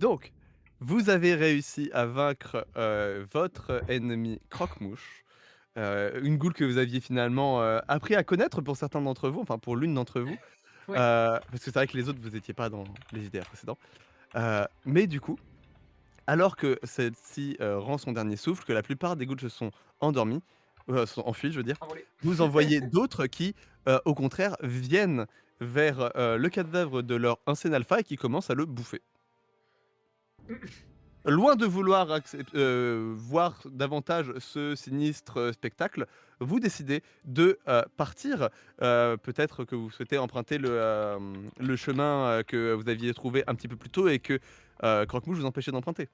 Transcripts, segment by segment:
Donc, vous avez réussi à vaincre, votre ennemi Croque-Mouche, une goule que vous aviez finalement, appris à connaître pour certains d'entre vous, enfin pour l'une d'entre vous, Ouais. parce que c'est vrai que les autres vous étiez pas dans les JDR précédents. Mais du coup, alors que celle-ci, rend son dernier souffle, que la plupart des gouttes se sont endormies, sont enfuies, je veux dire, Envolé. vous en voyez d'autres qui, au contraire, viennent vers, le cadavre de leur ancien alpha et qui commencent à le bouffer. Loin de vouloir voir davantage ce sinistre, spectacle, vous décidez de, partir. Peut-être que vous souhaitez emprunter le chemin, que vous aviez trouvé un petit peu plus tôt et que, Croque-Mouche vous empêchait d'emprunter.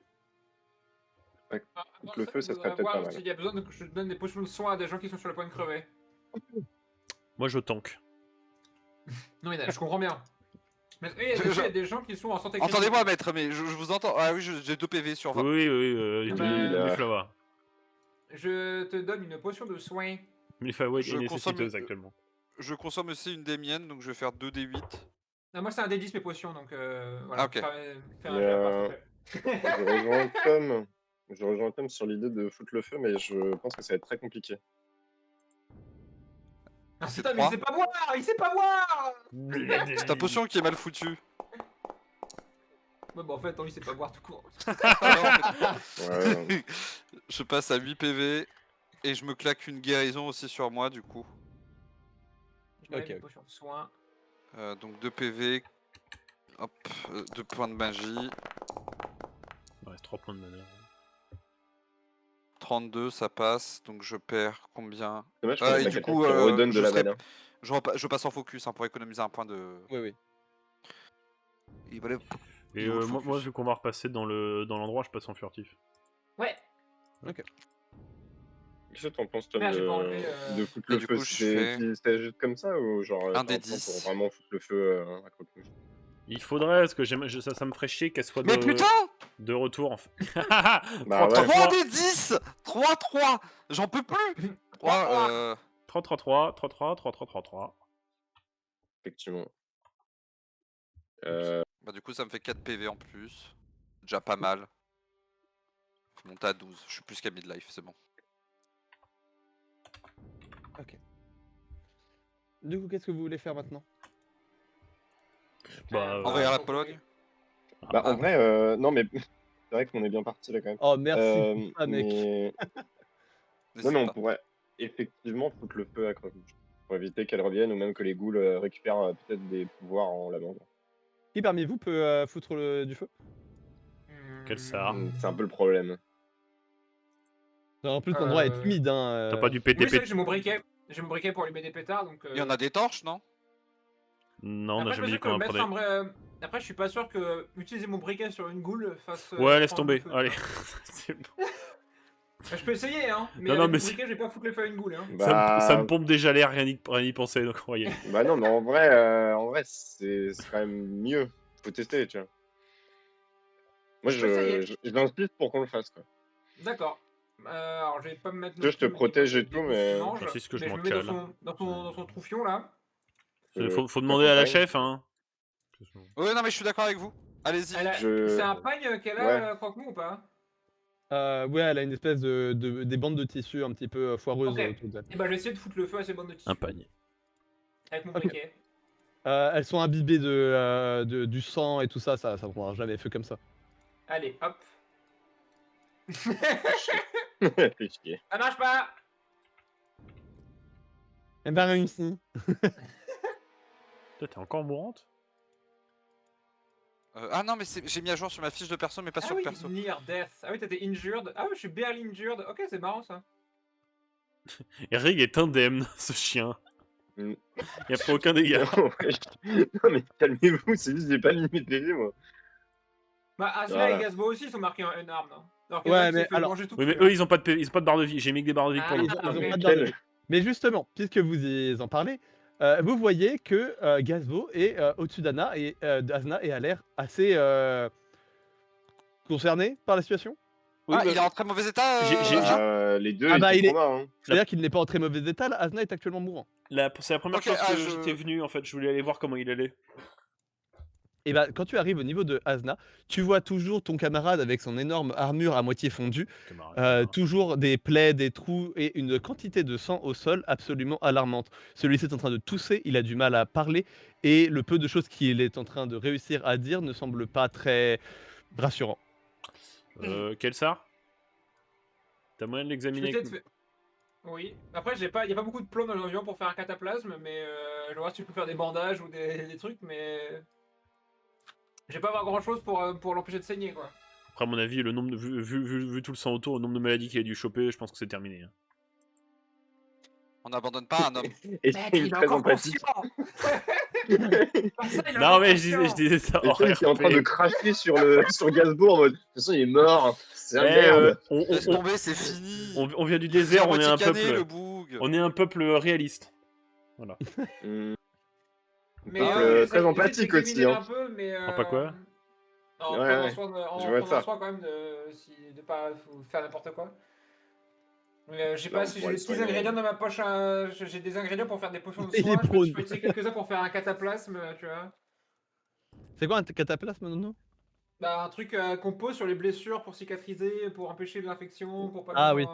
Ouais, Ah, donc avant le ça, feu, je ça serait voudrais peut-être pas voir mal. s'il y a besoin que je donne des potions de soin à des gens qui sont sur le point de crever. Moi, je tank. Non, mais je comprends bien. Mais est-ce Je- qu'il y a des gens qui sont en santé critique? Entendez-moi, maître, mais je vous entends. Ah oui, j'ai 2 PV sur 20. Oui, Ah bah, Miflawa. Je te donne une potion de soin. Miflawa Je est consomme- nécessiteuse actuellement. Je consomme aussi une des miennes, donc je vais faire 2d8. Ah, moi, c'est un D10 mes potions, donc voilà. Ah, ok. Fais un jet à part, s'il te plaît. Je rejoins Tom. Je rejoins Tom sur l'idée de foutre le feu, mais je pense que ça va être très compliqué. Ah C'est putain, mais il 3. sait pas boire! Il sait pas boire! C'est ta potion qui est mal foutue. Ouais, bah en fait, non, il sait pas boire tout court. Ah non, Ouais, je passe à 8 PV et je me claque une guérison aussi sur moi, du coup. Je mets Ok, une ok. potion de soin. Donc 2 PV. Hop, 2 points de magie. Il reste 3 points de mana. 32, ça passe. Donc je perds combien? dommage Ah, qu'on et ait pas du quelqu'un coup, qui redonne de je la serais- mana. je passe en focus hein, pour économiser un point de. Oui, oui. Il valait- Et Niveau moi, focus. vu qu'on va repasser dans l'endroit, je passe en furtif. Ouais. Qu'est-ce que t'en penses, Tom, Merde, j'ai pas enlevé, de foutre Et le du feu? coup, je fais C'est juste comme ça ou genre un t'as des plan 10. pour vraiment foutre le feu à Croque-Mouche? Il faudrait, parce que ça me ferait chier qu'elle soit Mais putain! de retour en fait. Bah 3, ouais. 3 des 10! 3-3! J'en peux plus! 3, 3-3-3, 3-3, 3-3, 3-3. Effectivement. Bah du coup ça me fait 4 PV en plus. Déjà pas mal. Faut monter à 12. Je suis plus qu'à midlife, c'est bon. Du coup, qu'est-ce que vous voulez faire maintenant? Bah, Envahir la Pologne. Bah en Ah. vrai, non mais c'est vrai qu'on est bien parti là quand même. Oh merci pour ça, mec. Mais... Non N'hésite mais on pas. pourrait effectivement foutre le feu à Croque-Mouche. Pour éviter qu'elle revienne ou même que les ghouls récupèrent peut-être des pouvoirs en la mangeant. Qui parmi vous peut, foutre du feu? Quel sard. C'est un peu le problème. En plus, l'endroit est humide, hein, T'as pas du Oui, c'est vrai PTP? que j'ai mon briquet. J'ai mon briquet pour allumer des pétards, donc... Il y en a des torches, non? Non, on Après, a je jamais suis dit pas sûr qu'on en que prenait. mettre un Après, je suis pas sûr que utiliser mon briquet sur une goule fasse... Ouais, laisse prendre le tomber, feu, allez. tu vois. C'est bon. Bah, je peux essayer, hein, mais Non, avec mais mon briquet, je vais pas foutre le feu à une goule, hein. Ça me pompe déjà l'air, rien y penser, donc on va y aller. Bah non mais en vrai c'est quand même mieux. Faut tester, tu vois. Moi Je peux essayer. j'insiste pour qu'on le fasse quoi. D'accord. Alors, je vais pas me mettre... Tu vois, je te protège et tout, mais... J'insiste que je je m'en me mets cale. dans son troufion, là. Faut demander à la t'accompagne. chef, hein. Ouais, non mais je suis d'accord avec vous. Allez-y. C'est un pagne qu'elle a, Ouais. Croque-Mou, ou pas? Ouais, elle a une espèce des bandes de tissu un petit peu foireuses Ok. autour d'elle. Et bah, je vais essayer de foutre le feu à ces bandes de tissu. Un panier. Avec mon Ok. briquet. Elles sont imbibées du sang et tout ça, ça prendra jamais feu comme ça. Allez, hop. Fais chier. Ça marche pas! Eh ben réussi. Toi, t'es encore mourante? Ah non, mais j'ai mis à jour sur ma fiche de perso, mais pas Ah sur oui, le perso. near death. Ah oui, t'étais injured. Ah oui, je suis barely injured. Ok, c'est marrant ça. Rig est indemne, ce chien. Mm. Il a pris aucun dégât. Non mais calmez-vous, c'est juste que j'ai pas mis mes PV moi. Bah, Asla Voilà. et Gazbo aussi sont marqués en unarmed. Hein. Alors que Ouais, Max mais s'est fait alors- manger tout Oui, mais cru, eux, hein. ils ont pas de barre de vie. J'ai mis que des barres de vie pour Ah, le Ils ont Ah, pas ok. de barre de vie. Mais justement, puisque vous y en parlez, vous voyez que Gazbo est au-dessus d'Anna et d'Asna et a l'air assez concerné par la situation. Oui, Ah, il est en très mauvais état. Les deux Ah ils bah, sont il est- trop marrants. C'est-à-dire qu'il n'est pas en très mauvais état, là, Asna est actuellement mourant. c'est la première Ok, chose que je- j'étais venu, en fait. Je voulais aller voir comment il allait. Et bah, quand tu arrives au niveau de Asna, tu vois toujours ton camarade avec son énorme armure à moitié fondue, Camarade. toujours des plaies, des trous et une quantité de sang au sol absolument alarmante. Celui-ci est en train de tousser, il a du mal à parler et le peu de choses qu'il est en train de réussir à dire ne semble pas très rassurant. Kelsar, t'as moyen de Je vais l'examiner peut-être faire- Oui. Après, y a pas beaucoup de plombs dans l'environ pour faire un cataplasme, mais je vais voir si tu peux faire des bandages ou des trucs, mais je vais pas avoir grand chose pour l'empêcher de saigner, quoi. Après, à mon avis, le nombre de, vu tout le sang autour, le nombre de maladies qu'il a dû choper, je pense que c'est terminé. Hein. On n'abandonne pas un homme. Et c'est une très empathique. Non, mais je disais ça Et hors Tom qui est en train de RP. cracher sur Gainsbourg en mode de toute façon il est mort, c'est un Eh, merde. Laisse tomber, c'est fini. on vient du Il est désert, à on est moitié un cané, le peuple. boug. On est un peuple réaliste. Voilà. Mais Très empathique j'essaie aussi, d'examiner hein. un peu, mais pas quoi en Ouais, prenant ouais. soin Je vois ça. quand même de pas faire n'importe quoi. Je sais Là, pas on si j'ai pourrait des le petits soigner. ingrédients dans ma poche. J'ai des ingrédients pour faire des potions de Il est soin. Je prone. peux utiliser quelques-uns pour faire un cataplasme, tu vois. C'est quoi un cataplasme, non? Bah, un truc qu'on pose sur les blessures pour cicatriser, pour empêcher l'infection, pour pas Ah oui.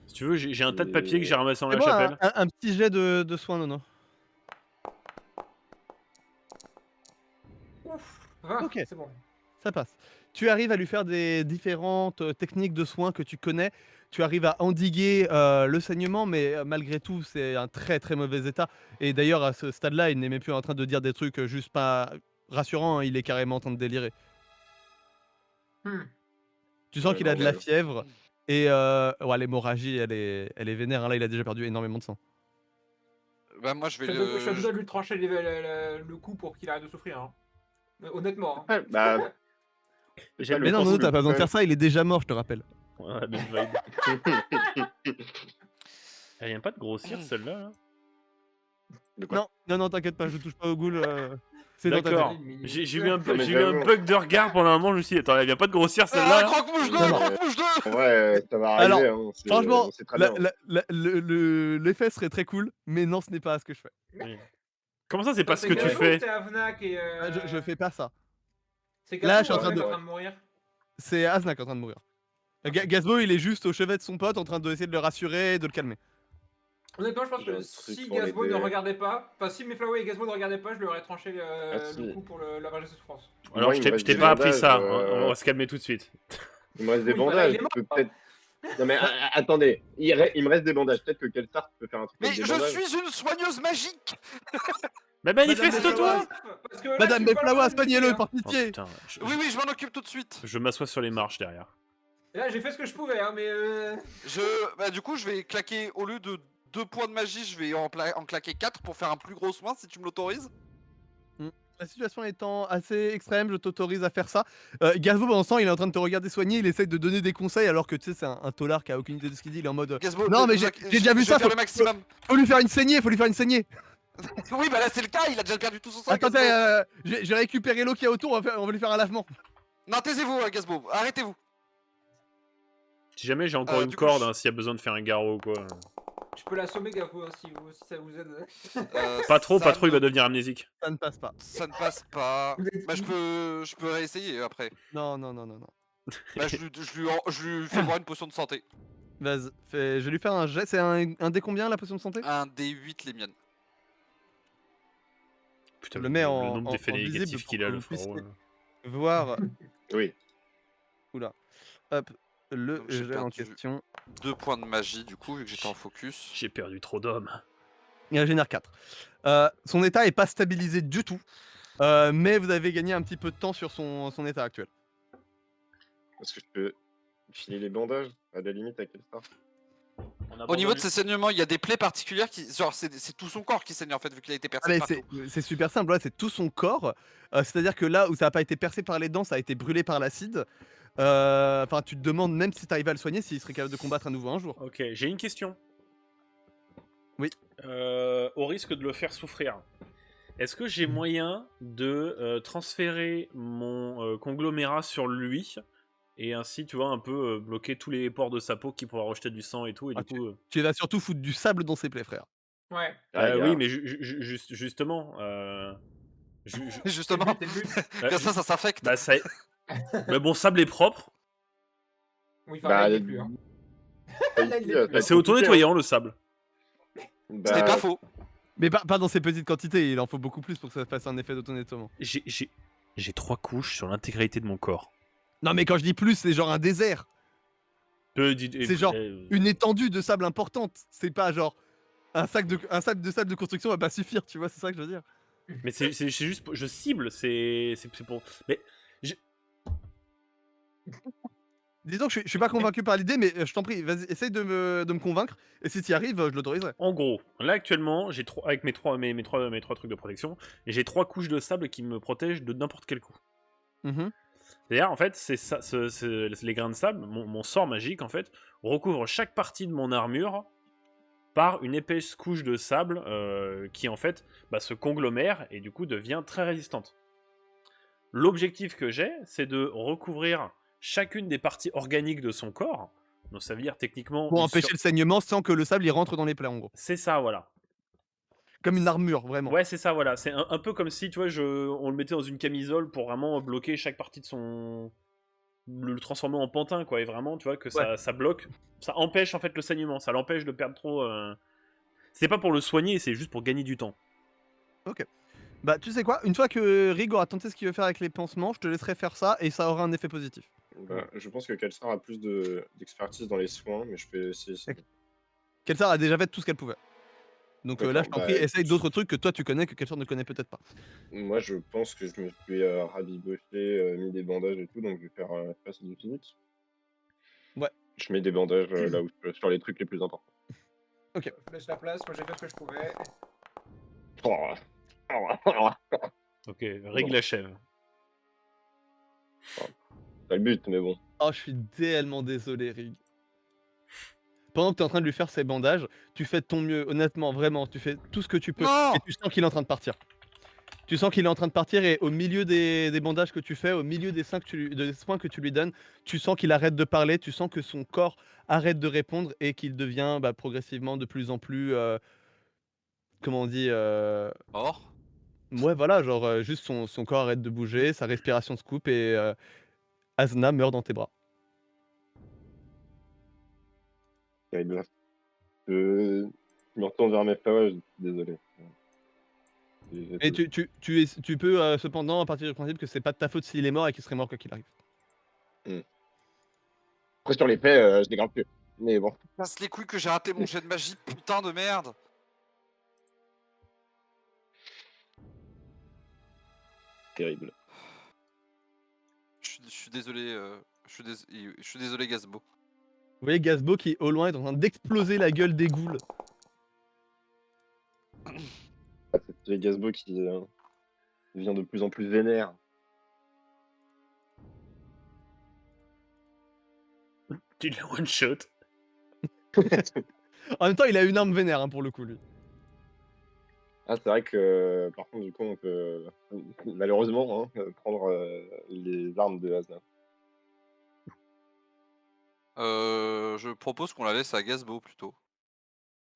Si tu veux, j'ai un tas de papiers que j'ai ramassé dans la Fais-moi chapelle. un petit jet de soins, Nono. Ouf, 20, Ok. c'est bon. Ça passe. Tu arrives à lui faire des différentes techniques de soins que tu connais. Tu arrives à endiguer le saignement, mais malgré tout, c'est un très très mauvais état. Et d'ailleurs, à ce stade-là, il n'est même plus en train de dire des trucs juste pas rassurants. Hein, il est carrément en train de délirer. Hmm. Tu sens Ouais, qu'il a de la normal. fièvre. Et ouais, l'hémorragie, elle est vénère. Hein, là, il a déjà perdu énormément de sang. Bah, moi, je vais Je suis à le. deux doigts de lui trancher le cou pour qu'il arrête de souffrir. Hein. Honnêtement. Hein. Ouais, bah, c'est J'ai- pas le Mais non, sens Nono, le t'as pas besoin de plus faire ça. Il est déjà mort, je te rappelle. Ouais, la même vibe. Elle vient pas de grossir celle-là là De quoi? Non, t'inquiète pas, je touche pas au ghoul. C'est dans ta D'accord. tête. J'ai eu un Non, mais j'ai eu un j'avoue. bug de regard pendant un moment, je me suis dit, attends, elle vient pas de grossir Ah, celle-là là croque-mouche 2, Non, non. croque-mouche 2. En vrai, ça va Alors, arriver, hein, Franchement, on sait très bien. l'effet serait très cool, mais non, ce n'est pas ce que je fais. Oui. Comment ça, c'est pas ce C'est que tu Gazbo ou fais c'est Avnak et. Je fais pas ça. C'est Là, Gazbo je suis en ou train Avnak de- en train de mourir. C'est Aznak en train de mourir. Gazbo, il est juste au chevet de son pote en train d'essayer de le rassurer et de le calmer. Honnêtement, je pense J'ai que un truc si pour Gazbo ne l'aider. regardait pas, enfin si Meflaway et Gazbo ne regardaient pas, je lui aurais tranché le si. coup pour lavager ses souffrances. Alors, Moi, je il me t'ai reste je t'ai des pas appris bandages, ça, on va se calmer tout de suite. Il me reste des Oui, voilà, bandages, il est je peux mort. peut-être. Non mais attendez, il me reste des bandages. Peut-être que Kelsar peut faire un truc Mais avec des je bandages. suis une soigneuse magique. Mais manifeste-toi Parce que là, Madame je suis pas Meflawa, là pour soignez-le, m'aider, par Oh pitié. putain, Oui, oui, je m'en occupe tout de suite. je m'assois sur les marches derrière. Et là, j'ai fait ce que je pouvais, hein, mais. Bah, du coup, je vais claquer, au lieu de 2 points de magie, je vais en claquer 4 pour faire un plus gros soin si tu me l'autorises. La situation étant assez extrême, je t'autorise à faire ça. Gazbo, pendant ce temps, il est en train de te regarder soigner, il essaye de donner des conseils alors que tu sais, c'est un tolard qui a aucune idée de ce qu'il dit. Il est en mode Gazbo, non, mais j'ai déjà vu je vais ça, faire le maximum. faut lui faire une saignée, faut lui faire une saignée. Oui, bah là, c'est le cas, il a déjà perdu tout son sang. Attendez, Gazbo. j'ai récupéré l'eau qu'il y a autour, on va lui faire un lavement. Non, taisez-vous, Gazbo, arrêtez-vous. Si jamais j'ai encore une du coup, corde, hein, s'il y a besoin de faire un garrot ou quoi. Je peux l'assommer, Gazbo, hein, si ça vous aide. Pas trop, ça il va ne- devenir amnésique. Ça ne passe pas. Ça ne passe pas. Bah, je peux réessayer après. Non. Bah, je lui fais boire une potion de santé. Vas-y, je vais lui faire un jet. C'est un dé combien la potion de santé? Un D8 les miennes. Putain, Je le mets le en- nombre en- d'effets en visible négatifs pour qu'il que a, vous le frérot. puissiez- Voir, Oui. hop, le Donc, j'ai jet en perdu. question. 2 points de magie du coup, vu que j'étais en focus. J'ai perdu trop d'hommes. Il en génère 4. Son état est pas stabilisé du tout, mais vous avez gagné un petit peu de temps sur son état actuel. Est-ce que je peux filer les bandages à la limite à Kelsar? Au niveau de ses saignements, il y a des plaies particulières qui. Genre, c'est tout son corps qui saigne en fait, vu qu'il a été percé partout. C'est super simple, ouais, c'est tout son corps. C'est-à-dire que là où ça n'a pas été percé par les dents, ça a été brûlé par l'acide. Enfin, tu te demandes même si tu arrives à le soigner, s'il serait capable de combattre à nouveau un jour. Ok, j'ai une question. Oui. Au risque de le faire souffrir, est-ce que j'ai moyen de transférer mon conglomérat sur lui et ainsi, tu vois, un peu bloquer tous les pores de sa peau qui pourra rejeter du sang et tout, et Ah, du coup... Tu vas surtout foutre du sable dans ses plaies, frère. Ouais. Ah, oui, gars. mais justement... Justement, C'est le but. comme ça s'infecte. Bah, ça... Mais bon, sable est propre. Oui, enfin, là, Bah, il est plus. Hein. Là, Là, il ici, est ça plus. va Bah, être c'est compliqué, hein. auto-nettoyant le sable. Ce n'est pas faux. Mais pas dans ces petites quantités, il en faut beaucoup plus pour que ça fasse un effet d'auto-nettoiement. J'ai 3 couches sur l'intégralité de mon corps. Non, mais quand je dis plus, c'est genre un désert. C'est genre une étendue de sable importante. C'est pas genre un sac de sable de construction va pas suffire, tu vois, c'est ça que je veux dire. Mais c'est juste, je cible, c'est pour. Mais Disons que je suis pas convaincu par l'idée, mais je t'en prie, vas-y, essaye de me convaincre. Et si tu y arrives, je l'autoriserai. en gros, là actuellement, j'ai avec mes trois trucs de protection, et j'ai 3 couches de sable qui me protègent de n'importe quel coup. Mhm. C'est-à-dire, en fait, c'est ça, les grains de sable, mon sort magique, en fait, recouvre chaque partie de mon armure par une épaisse couche de sable qui, en fait, se conglomère et du coup devient très résistante. L'objectif que j'ai, c'est de recouvrir chacune des parties organiques de son corps. Donc ça veut dire techniquement... Pour empêcher le saignement sans que le sable y rentre dans les plaies, en gros. C'est ça, voilà. Comme une armure, vraiment. Ouais, c'est ça, voilà. C'est un peu comme si, tu vois, on le mettait dans une camisole pour vraiment bloquer chaque partie de son... Le transformer en pantin, quoi. Et vraiment, tu vois, que ça bloque. Ça empêche, en fait, le saignement. Ça l'empêche de perdre trop... C'est pas pour le soigner, c'est juste pour gagner du temps. Ok. Bah, tu sais quoi, une fois que Rig aura tenté ce qu'il veut faire avec les pansements, je te laisserai faire ça et ça aura un effet positif. Bah, je pense que Kelsar a plus d'expertise dans les soins, mais je peux essayer. Kelsar a déjà fait tout ce qu'elle pouvait. Donc là, D'accord, je t'en bah, prie, essaye écoute. d'autres trucs que toi tu connais, que Kelsar ne connaît peut-être pas. Moi, je pense que je me suis rabiboché, mis des bandages et tout, donc je vais faire face du physique. Ouais. Je mets des bandages là où sur les trucs les plus importants. Je laisse la place, moi j'ai fait ce que je pouvais. Ok, règle achève. C'est le but, mais bon. Oh, je suis tellement désolé, Rig. Pendant que tu es en train de lui faire ses bandages, tu fais de ton mieux, honnêtement, vraiment, tu fais tout ce que tu peux. Non. Et tu sens qu'il est en train de partir. Tu sens qu'il est en train de partir et au milieu des bandages que tu fais, au milieu des soins que tu lui donnes, tu sens qu'il arrête de parler, tu sens que son corps arrête de répondre et qu'il devient progressivement de plus en plus, comment on dit, Or. ouais voilà, genre juste son corps arrête de bouger, sa respiration se coupe et Asna meurt dans tes bras. Terrible. Je me retourne vers mes frères, je suis désolé. Et tu peux cependant partir du principe que c'est pas de ta faute s'il est mort et qu'il serait mort quoi qu'il arrive. Après, sur les faits, je dégrade plus. Mais bon. Casse les couilles que j'ai raté mon jet de magie, putain de merde. Terrible. Je suis désolé, je suis désolé Gazbo. Vous voyez Gazbo qui au loin est en train d'exploser la gueule des ghouls. C'est Gazbo qui devient de plus en plus vénère. Tu l'as one shot. En même temps, il a une arme vénère pour le coup lui. Ah, c'est vrai que par contre, du coup, on peut malheureusement prendre les armes de Asna. Je propose qu'on la laisse à Gazbo plutôt.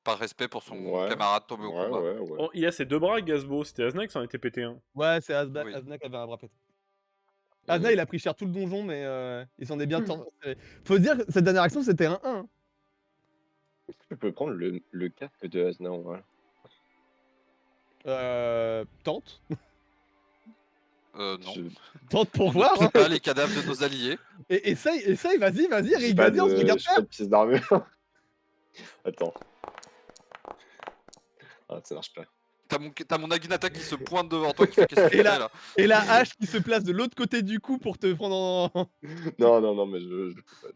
Par respect pour son Ouais. camarade tombé au combat. Ouais. Oh, il a ses 2 bras, Gazbo. C'était Asna qui s'en était pété un. Ouais, c'est Asna, Oui. Asna qui avait un bras pété. Asna, il a pris cher tout le donjon, mais il s'en est bien tiré. Faut dire que cette dernière action, c'était un 1. Est-ce que je peux prendre le casque de Asna en vrai? Tente. Non. Tente pour On voir. ne tue pas les cadavres de nos alliés. Et essaye, vas-y, J'ai Rig, pas vas-y, on se regarde j'ai pas de pièces d'armure. Attends. Ah, ça marche pas. T'as mon Aginata qui se pointe devant toi qui fait qu'est-ce que tu fais là. Et la hache qui se place de l'autre côté du cou pour te prendre en... Non, mais je peux pas.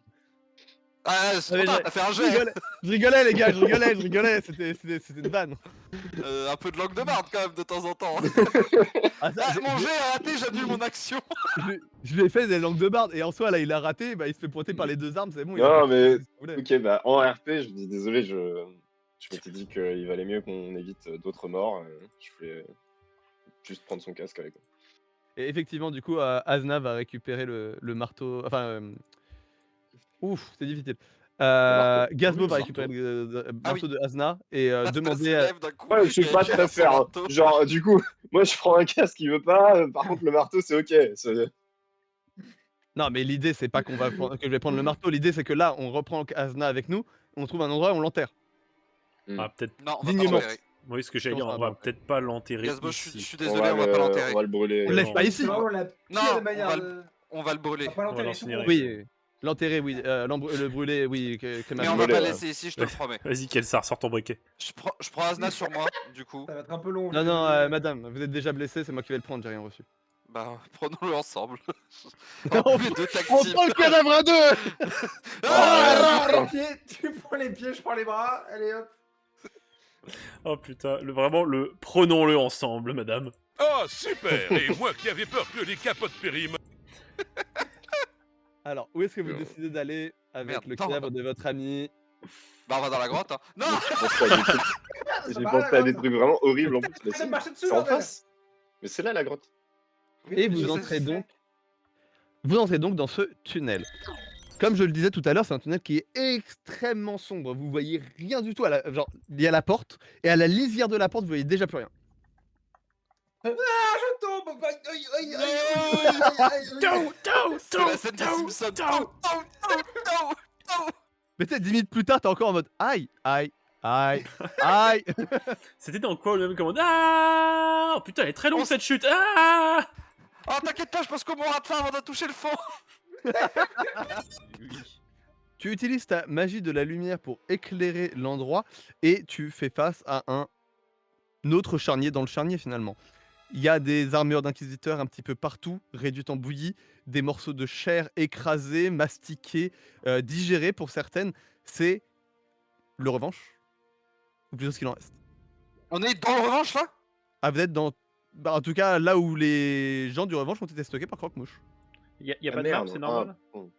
Ah, c'est trop tard, t'as fait un Je jet. rigolais les gars, je rigolais, c'était une vanne. Un peu de langue de marde quand même de temps en temps. Ah, ça, Ah, mon jet a raté, j'annule mon action. je lui ai fait des langues de barde et en soi là il a raté, il se fait pointer par les 2 armes, c'est bon. il a Non, pas mais fait ce qu'il voulait. ok, bah en RP, je dis désolé, je m'étais dit qu'il valait mieux qu'on évite d'autres morts. Je voulais juste prendre son casque avec moi. Et effectivement, du coup, Asna va récupérer le marteau. Enfin, ouf, c'est difficile. marteau. Gazbo Oui, va le récupérer marteau. le Ah marteau oui. de Asna et Asna demander se à... lève d'un coup. Ouais, je suis et pas elle très son faire. marteau. Genre, du coup, moi je prends un casque qui veut pas. Par contre, le marteau, c'est ok. Non, mais l'idée, c'est pas que je vais prendre le marteau. L'idée, c'est que là, on reprend Asna avec nous, on trouve un endroit où on l'enterre. Ah, peut-être. Non, on va pas Dignement. l'enterrer. Oui, ce que j'allais dire, Comment ça, on on va va l'enterrer peut-être pas l'enterrer Gazbo, je ici. suis On désolé, va on va pas l'enterrer. le brûler. On le lève Non. pas C'est ici. vraiment la Non, pire on manière va de... On va le brûler. On va pas On va l'enterrer tout court. l'incinérer. Oui, l'enterrer, oui. Le brûler, oui. Mais Crémaillère. on va brûler, pas ouais. laisser ici, je te le promets. Vas-y, Kelsar, sors ton briquet. Je prends Asna sur moi, du coup. Ça va être un peu long. Non, je suis non, désolé. madame, vous êtes déjà blessée, c'est moi qui vais le prendre, j'ai rien reçu. Bah, prenons-le ensemble. On En plus de tag On team. prend le cadavre à deux. Ah, Tu prends les pieds, tu prends les pieds, je prends les bras. Allez hop. Oh putain, vraiment le prenons-le ensemble, madame. Oh, super! Et moi qui avais peur que les capotes périment. Alors, où est-ce que vous Non. décidez d'aller avec Merde, le non. cadavre de votre ami? Bah, on va dans la grotte, hein. Non! J'ai pensé à des trucs vraiment horribles en plus. Mais Allez, si, marchez dessus, c'est en bordel. face. Mais c'est là la grotte. Et Je vous sais ce entrez que donc. Vous entrez donc dans ce tunnel. Comme je le disais tout à l'heure, c'est un tunnel qui est extrêmement sombre. Vous voyez rien du tout. Genre, il y a la porte, et à la lisière de la porte, vous voyez déjà plus rien. c'est. Ah, je tombe. Aïe, aïe, aïe, aïe, aïe, aïe, aïe. C'est la scène des Simpsons. Mais tu sais, 10 minutes plus tard, t'es encore en mode aïe, aïe, aïe, aïe. C'était dans quoi le même commande? Ah oh, putain, elle est très longue On cette chute. Ah Oh, t'inquiète pas, je pense qu'on mourra de faim avant de toucher le fond. Tu utilises ta magie de la lumière pour éclairer l'endroit, et tu fais face à un autre charnier dans le charnier finalement. Il y a des armures d'inquisiteurs un petit peu partout, réduites en bouillie, des morceaux de chair écrasés, mastiqués, digérés pour certaines. C'est le revanche, ou plutôt ce qu'il en reste. On est dans le revanche là? Ah, vous êtes dans... Bah, en tout cas, là où les gens du revanche ont été stockés par Croque-Mouche. Y a Ah, pas de map, merde. c'est normal? bon.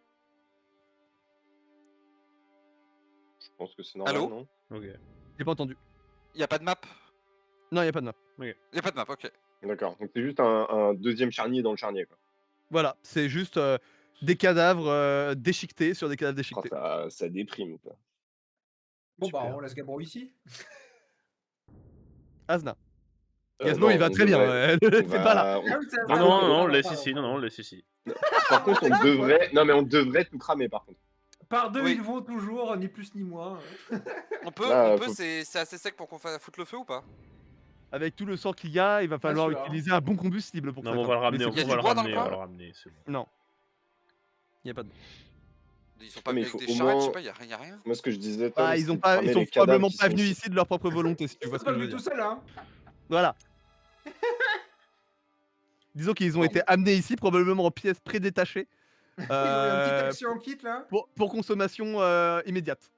Je pense que c'est normal, Allô non? Ok. J'ai pas entendu. Y a pas de map? Non, il n'y a pas de map. Y a pas de map, ok. D'accord. Donc c'est juste un deuxième charnier dans le charnier, quoi. Voilà, c'est juste des cadavres déchiquetés sur des cadavres Oh, déchiquetés. ça déprime, quoi. Bon, bah, Super. on laisse Gabro ici. Asna. Gazmo, Non, il va on très bien. devrait- C'est on pas là. va- on- Ah oui, c'est Non, vrai, non, pardon, non, on pardon, le laisse pardon, ici. Non, pardon. non, on le laisse ici. Par contre, on devrait. Non, mais on devrait tout cramer, par contre. Par deux, Oui. ils vont toujours, ni plus ni moins. On peut, Là, on peut, faut- c'est assez sec pour qu'on foute le feu ou pas? Avec tout le sang qu'il y a, il va falloir sûr, hein. utiliser un bon combustible pour Non, ça. mais on va le ramener, Mais on y a c'est- du va le bois dans ramener, le on va coin le ramener, c'est bon. Non. Il n'y a pas de... Ils sont pas Mais venus il avec faut des au charrettes, je moins- sais pas, y a rien. Moi, ce que je disais, Tom, Ah, c'est ils ont de pas, cramer ils sont les cadavres probablement qui pas sont venus ici de leur propre volonté, si tu vois ce C'est que pas je veux venu dire. tout seul, hein. Voilà. Disons qu'ils ont Bon. été amenés ici probablement en pièces prédétachées Ils ont eu un petit euh, taxi en kit, là. pour consommation immédiate.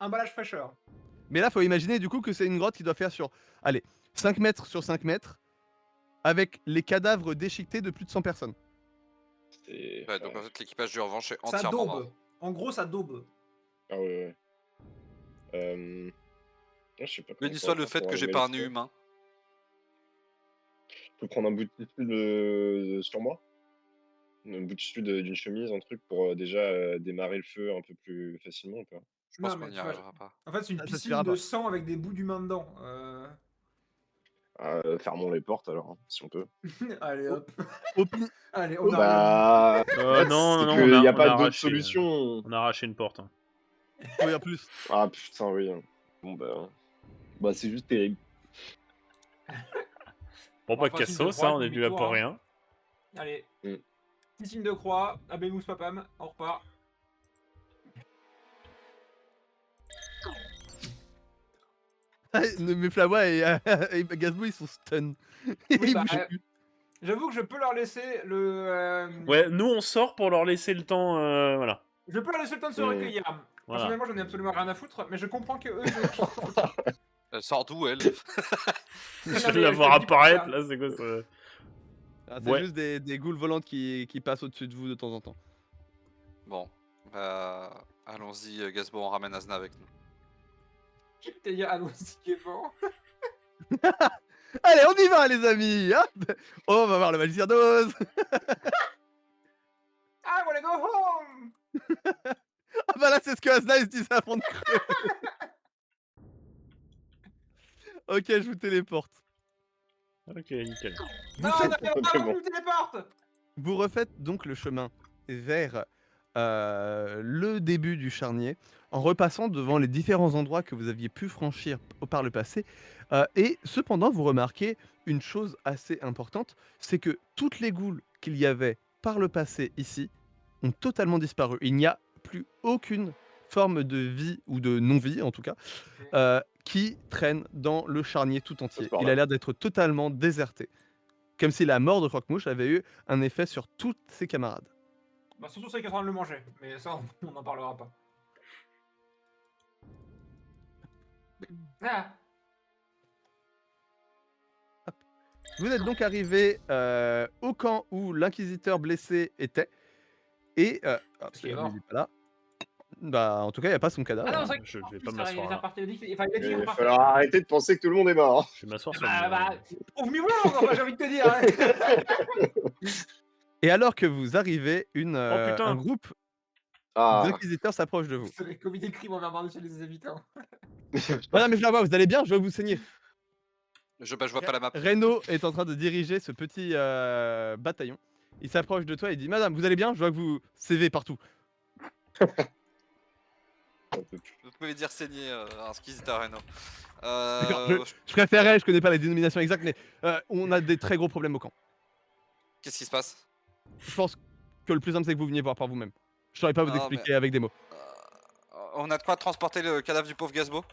Emballage fraîcheur. Mais là, faut imaginer du coup que c'est une grotte qui doit faire sur, allez, 5 mètres sur 5 mètres, avec les cadavres déchiquetés de plus de 100 personnes. Ouais, donc en fait, l'équipage du revanche est Ça entièrement daube. mort. En gros, ça daube. Ah ouais. Je sais pas. comment Béni ça soit va le faire fait pour que j'ai allumer pas le un nez feu. humain. Je peux prendre un bout de tissu sur moi, un bout de tissu d'une chemise, un truc pour déjà démarrer le feu un peu plus facilement, ou pas? Je pense Non, qu'on mais n'y tu vois, arrivera pas. En fait, c'est une Ça piscine suffira de pas. sang avec des bouts d'humains dedans. Fermons les portes alors, hein, si on peut. Allez, hop. Au pi- Allez, on arrive. Bah, Non, c'est non, qu'il n'y a on pas a d'autre arraché, solution. On a arraché une porte. Hein. Oui, en plus. Ah putain, oui. Bon bah c'est juste terrible. Bon, pas de Enfin, signe de cassos, croix, ça, on est dû là demi-tour, pour hein. rien. Allez. Mm. Petit signe de croix. Abemous papam. On repart. Mais Flavois et Gazmo, ils sont stun. Ils Oui, bah, bougent plus. J'avoue que je peux leur laisser le. Ouais, nous, on sort pour leur laisser le temps, voilà. Je peux leur laisser le temps de se Mm. recueillir. Voilà. Personnellement, j'en ai absolument rien à foutre, mais je comprends que eux. Elle sort d'où, elle? Je Non, vais mais la je voir te le dis pour apparaître, ça. là, c'est quoi ça? Ah, c'est Ouais. juste des goules volantes qui passent au-dessus de vous de temps en temps. Bon, allons-y, Gazbo, on ramène Asna avec nous. Je vais te dire, allons-y, gaiement. Allez, on y va, les amis. Hop. Oh, on va voir le magicien d'Oz. I wanna go home! Ah bah voilà, c'est ce que Asna il se disait avant de crever. Ok, je vous téléporte. Ok, nickel. Non, faites- non, non, C'est non, bon. je me téléporte. Vous refaites donc le chemin vers le début du charnier en repassant devant les différents endroits que vous aviez pu franchir par le passé. Et cependant, vous remarquez une chose assez importante, c'est que toutes les goules qu'il y avait par le passé ici ont totalement disparu. Il n'y a plus aucune forme de vie ou de non-vie en tout cas qui traîne dans le charnier tout entier. par Il là. a l'air d'être totalement déserté. Comme si la mort de Croque-Mouche avait eu un effet sur tous ses camarades. Bah, surtout ceux qui sont en train de le manger, mais ça, on n'en parlera pas. Ah, Vous êtes donc arrivé au camp où l'inquisiteur blessé était. Et. Parce qu'il est mort. il est pas là. Bah, en tout cas, il n'y a pas son cadavre. ah non, hein. c'est vrai que Je vais en pas plus, m'asseoir il est là. reparti, il a dit qu'il fallait Il va repartir. falloir arrêter de penser que tout le monde est mort. Je vais m'asseoir sur Bah, le. ouvre-moi, enfin, j'ai envie de te dire. Hein. Et alors que vous arrivez, putain. un groupe Ah, d'inquisiteurs s'approche de vous. C'est les comités de crime envers chez les habitants. Voilà, mais Flava, vous allez bien? Je vais vous saigner. Je vois pas la map. Reno est en train de diriger ce petit bataillon. Il s'approche de toi et dit: Madame, vous allez bien? Je vois que vous sévez partout. Vous pouvez dire saigner un Inquisiteur Reno. D'accord, je préférais, je connais pas les dénominations exactes, mais on a des très gros problèmes au camp. Qu'est-ce qui se passe? Je pense que le plus simple, c'est que vous veniez voir par vous-même. Je saurais pas vous Non, expliquer avec des mots. On a de quoi transporter le cadavre du pauvre Gazbo?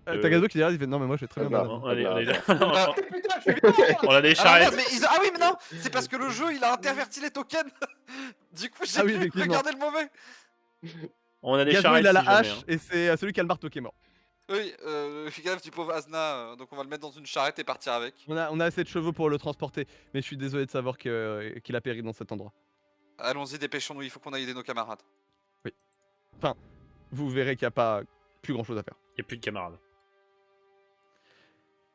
T'as Gazo qui est derrière, il fait: Non, mais moi je vais très bien, bah, madame. Putain, je suis vite. On a des Ah, charrettes. merde, mais ah oui, mais non, c'est parce que le jeu il a interverti les tokens. Du coup, j'ai Ah oui, cru effectivement. regarder le mauvais. On a des Gazo, charrettes il a la si jamais, hache hein. et c'est celui qui a le marteau qui est mort. Oui, le cadavre du pauvre Asna, donc on va le mettre dans une charrette et partir avec. On a assez de chevaux pour le transporter, mais je suis désolé de savoir qu'il a péri dans cet endroit. Allons-y, dépêchons-nous, il faut qu'on aille aider nos camarades. Vous verrez qu'il n'y a pas plus grand chose à faire. Y a plus de camarades.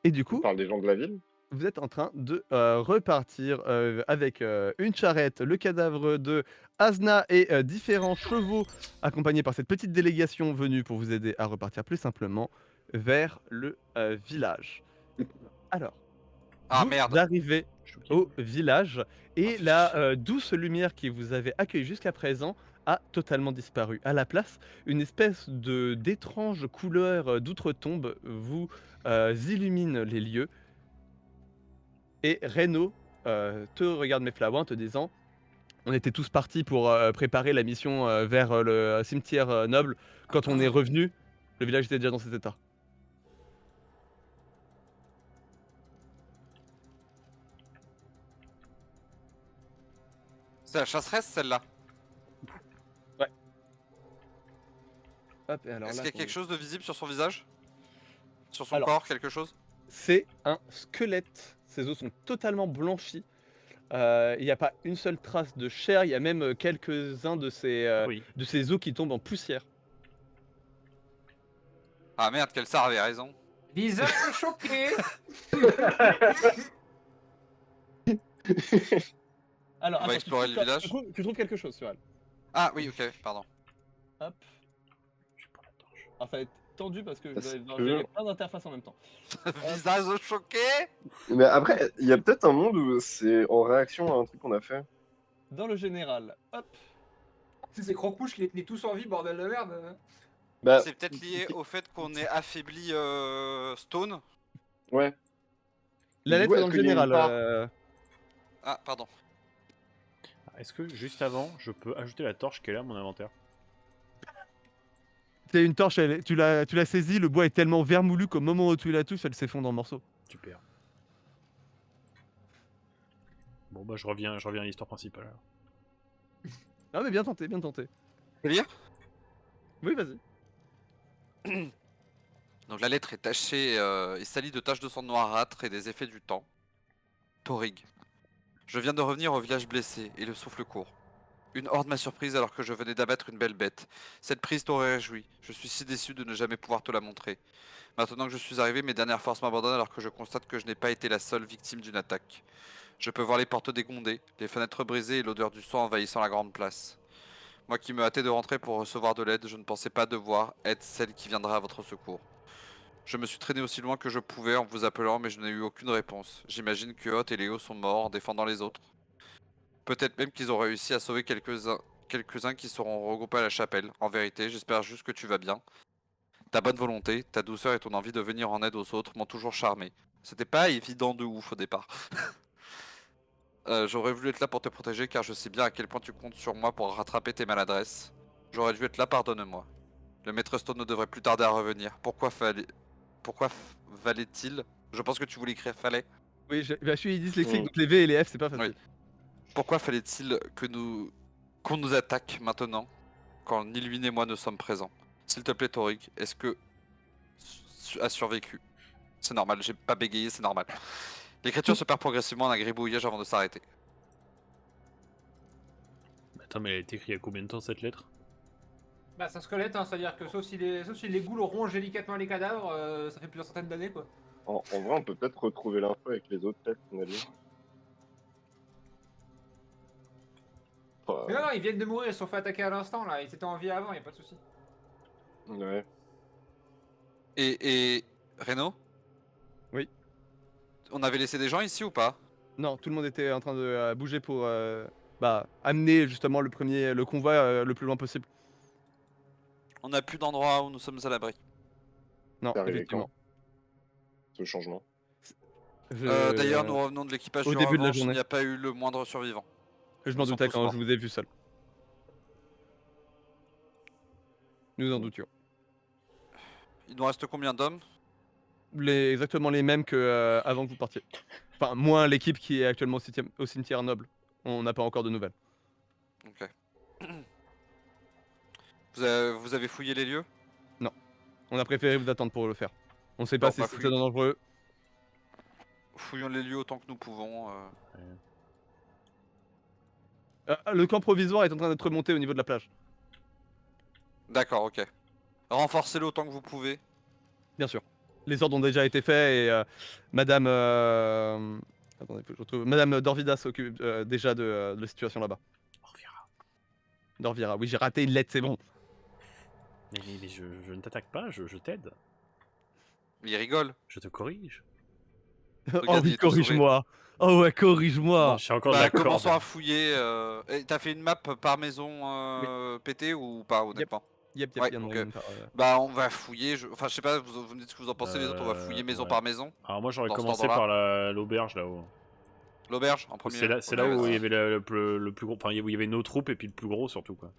Et du on coup, parle des gens de la ville. vous êtes en train de repartir avec une charrette, le cadavre de Asna et différents chevaux, accompagnés par cette petite délégation venue pour vous aider à repartir plus simplement vers le village. Alors, Ah vous merde. arrivez Chouki. au village et la douce lumière qui vous avait accueilli jusqu'à présent a totalement disparu. À la place, une espèce d'étrange couleur d'outre-tombe vous illumine les lieux. Et Reno te regarde Meflawa en te disant: on était tous partis pour préparer la mission vers le cimetière noble. Quand on est revenu, le village était déjà dans cet état. C'est la chasseresse celle-là. Hop, et alors Est-ce là, qu'il y a quelque chose de visible sur son visage? Sur son Alors. corps, quelque chose? c'est un squelette. Ses os sont totalement blanchis. Il n'y a pas une seule trace de chair. Il y a même quelques-uns de Oui. ses os qui tombent en poussière. Ah merde, Kelsar avait raison. Visage choqué. Alors, On va explorer le village. Tu trouves quelque chose sur elle. Ah oui, ok, pardon. Hop. Je prends la torche. Ah, ça va être tendu parce que je C'est dois sûr. gérer plein d'interfaces en même temps. Visage choqué. Mais après, il y a peut-être un monde où c'est en réaction à un truc qu'on a fait. Dans le général, hop. C'est Croque-Mouche qui les tenait tous en vie, bordel de merde. Bah, C'est peut-être lié au fait qu'on ait affaibli Stone. ouais. La Du lettre coup, est dans est-ce le qu'il y a une général. part Ah, pardon. Est-ce que juste avant, je peux ajouter la torche qui est là à mon inventaire? C'est une torche, tu l'as saisie, le bois est tellement vermoulu qu'au moment où tu la touches, elle s'effondre en morceaux. Super. Bon bah je reviens à l'histoire principale alors. Ah mais bien tenté, bien tenté. Je peux lire? Oui, vas-y. Donc la lettre est tachée et salie de taches de sang noirâtre et des effets du temps. Torig. Je viens de revenir au village blessé et le souffle court. Une horde m'a surprise alors que je venais d'abattre une belle bête. Cette prise t'aurait réjoui. Je suis si déçu de ne jamais pouvoir te la montrer. Maintenant que je suis arrivé, mes dernières forces m'abandonnent alors que je constate que je n'ai pas été la seule victime d'une attaque. Je peux voir les portes dégondées, les fenêtres brisées et l'odeur du sang envahissant la grande place. Moi qui me hâtais de rentrer pour recevoir de l'aide, je ne pensais pas devoir être celle qui viendra à votre secours. Je me suis traîné aussi loin que je pouvais en vous appelant, mais je n'ai eu aucune réponse. J'imagine que Hot et Léo sont morts en défendant les autres. Peut-être même qu'ils ont réussi à sauver quelques-uns qui seront regroupés à la chapelle. En vérité, j'espère juste que tu vas bien. Ta bonne volonté, ta douceur et ton envie de venir en aide aux autres m'ont toujours charmé. C'était pas évident de ouf au départ. J'aurais voulu être là pour te protéger car je sais bien à quel point tu comptes sur moi pour rattraper tes maladresses. J'aurais dû être là, pardonne-moi. Le maître Stone ne devrait plus tarder à revenir. Pourquoi valait-il? Je pense que tu voulais écrire fallait. Oui, je suis dyslexique, Mm. donc les V et les F, c'est pas facile. Oui. Pourquoi fallait-il qu'on nous attaque maintenant quand ni lui ni moi ne sommes présents? S'il te plaît, Torik, est-ce que a survécu? C'est normal, j'ai pas bégayé, c'est normal. L'écriture se perd progressivement en un gribouillage avant de s'arrêter. Attends, mais elle a été écrite il y a combien de temps cette lettre? Bah, c'est un squelette, hein, c'est-à-dire que sauf si les ghouls rongent délicatement les cadavres, ça fait plusieurs centaines d'années, quoi. En vrai, on peut peut-être retrouver l'info avec les autres têtes qu'on a lues. Enfin, Mais non, ils viennent de mourir, ils se sont fait attaquer à l'instant, là. Ils étaient en vie avant, y a pas de souci. ouais. Et Reno? Oui. On avait laissé des gens ici ou pas? Non, tout le monde était en train de bouger pour amener justement le convoi le plus loin possible. On n'a plus d'endroit où nous sommes à l'abri. Non, C'est arrivé effectivement. Ce changement. D'ailleurs, nous revenons de l'équipage au du début de la Revanche, il journée. n'y a pas eu le moindre survivant. Je Ils m'en sont doutais tous quand morts. je vous ai vu seul. Nous en doutions. Il nous reste combien d'hommes? Exactement les mêmes que avant que vous partiez. Enfin, moins l'équipe qui est actuellement au cimetière Noble. On n'a pas encore de nouvelles. Ok. Vous avez fouillé les lieux? On a préféré vous attendre pour le faire. On sait pas Bon, si bah, c'est fouille. dangereux. Fouillons les lieux autant que nous pouvons. Le camp provisoire est en train d'être remonté au niveau de la plage. D'accord, ok. Renforcez-le autant que vous pouvez. Bien sûr. Les ordres ont déjà été faits et Madame... Attendez, faut que je retrouve. Madame Dorvidas s'occupe déjà de la situation là-bas. Orvira. Dorvira, oui, j'ai raté une lettre, c'est bon. Mais je ne t'attaque pas, je t'aide. Il rigole. Je te corrige. Oh Regarde, il oui, est tout sourire. corrige-moi. Oh ouais, corrige-moi. Je suis encore Bah, d'accord. commençons à fouiller. T'as fait une map par maison pétée ou pas, honnêtement? Yep, Ouais, il y en ok. aurait une Bah, on va fouiller. Enfin, je sais pas, vous me dites ce que vous en pensez, les autres, on va fouiller maison Ouais. par maison. Alors moi j'aurais Dans cet commencé ordre-là. par l'auberge là-haut. L'auberge en premier. C'est Ok, là où vas-y. il y avait le plus gros, enfin où il y avait nos troupes et puis le plus gros surtout quoi.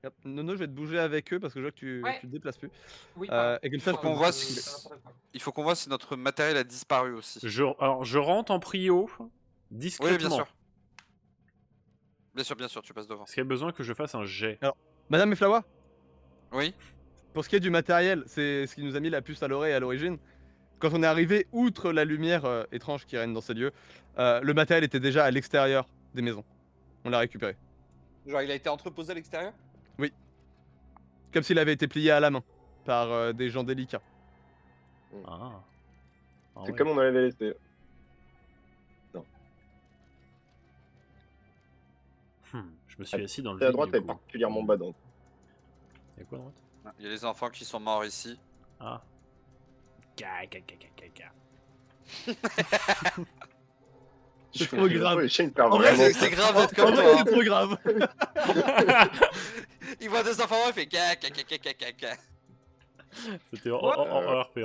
Yep. Nono, je vais te bouger avec eux parce que je vois que tu Ouais. te déplaces plus. Oui, Et comme ça, faut je qu'on peux- voit si- Il faut qu'on voit si notre matériel a disparu aussi. Alors je rentre en prio discrètement. Oui, bien sûr. Bien sûr, tu passes devant. Est-ce qu'il y a besoin que je fasse un jet? Madame Meflawa, Oui. pour ce qui est du matériel, c'est ce qui nous a mis la puce à l'oreille à l'origine. Quand on est arrivé, outre la lumière étrange qui règne dans ces lieux, le matériel était déjà à l'extérieur des maisons. On l'a récupéré. Genre, il a été entreposé à l'extérieur? Comme s'il avait été plié à la main par des gens délicats. Ah. Ah C'est ouais. comme on l'avait laissé. Je me suis assis dans le Et à vide, droite, du elle est coup. particulièrement badante. Il y a quoi à droite? Il y a les enfants qui sont morts ici. Ah. C'est trop grave. Le chien, il perd En vrai, vraiment. C'est grave d'être En comme vrai, toi. c'est trop grave. Il voit des enfants morts, il fait caca. C'était en RP.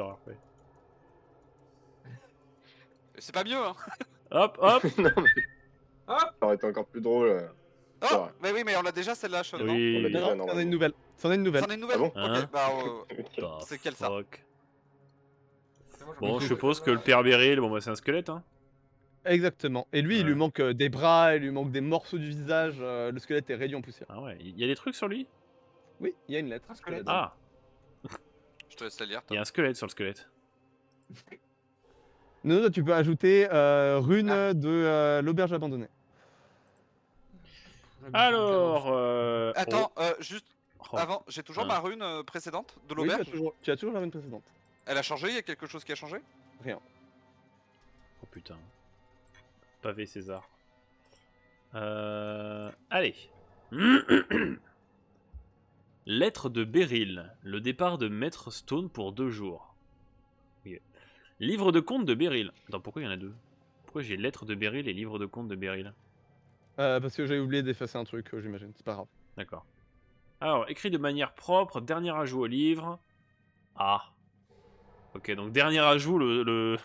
C'est pas mieux, hein. Hop, hop. Non, mais Hop. ça aurait été encore plus drôle. Oh, C'est vrai. mais oui, mais on l'a déjà celle-là, Sean, non? On l'a Oui. dit. Non, c'en normalement. est une nouvelle. C'en est une nouvelle. C'en est une nouvelle? Ah bon Hein? Ok, bah, The c'est quel ça? fuck. Moi, Bon, je me suppose que le père Beryl, bon bah c'est un squelette hein. Exactement. Et lui, il lui Ouais. manque des bras, il lui manque des morceaux du visage. Le squelette est réduit en poussière. Ah ouais, il y a des trucs sur lui? Oui, il y a une lettre. Un squelette. Ah, Je te laisse la lire. il y a un squelette sur le squelette. Non, tu peux ajouter rune Ah. de l'auberge abandonnée. Alors, Attends, juste oh. avant, j'ai toujours Hein. ma rune précédente de Oui, l'auberge. tu as toujours la rune précédente. Elle a changé, il y a quelque chose qui a changé? Rien. Oh putain. Pavé César. Allez. Lettre de Beryl. Le départ de Maître Stone pour 2 jours. Ok. Livre de compte de Beryl. Attends, pourquoi il y en a 2? Pourquoi j'ai lettre de Beryl et livre de compte de Beryl? Parce que j'ai oublié d'effacer un truc, j'imagine. C'est pas grave. D'accord. Alors, écrit de manière propre, dernier ajout au livre. Ah. Ok, donc dernier ajout le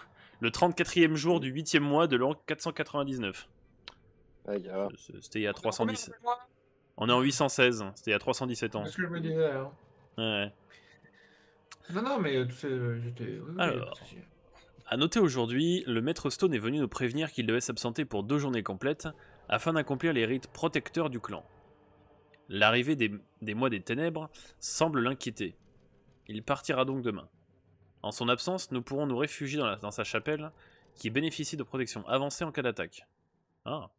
34e jour du 8e mois de l'an 499. Ah, gars. C'était il y a Combien, 310. rappelle-moi On est en 816, c'était il y a 317 ans. C'est ce que je me disais alors. Ouais. Non, mais tout ça, j'étais. Oui, Alors. pas de souci. A noter aujourd'hui, le maître Stone est venu nous prévenir qu'il devait s'absenter pour 2 journées complètes afin d'accomplir les rites protecteurs du clan. L'arrivée des mois des ténèbres semble l'inquiéter. Il partira donc demain. En son absence, nous pourrons nous réfugier dans sa chapelle qui bénéficie de protection avancée en cas d'attaque. Ah.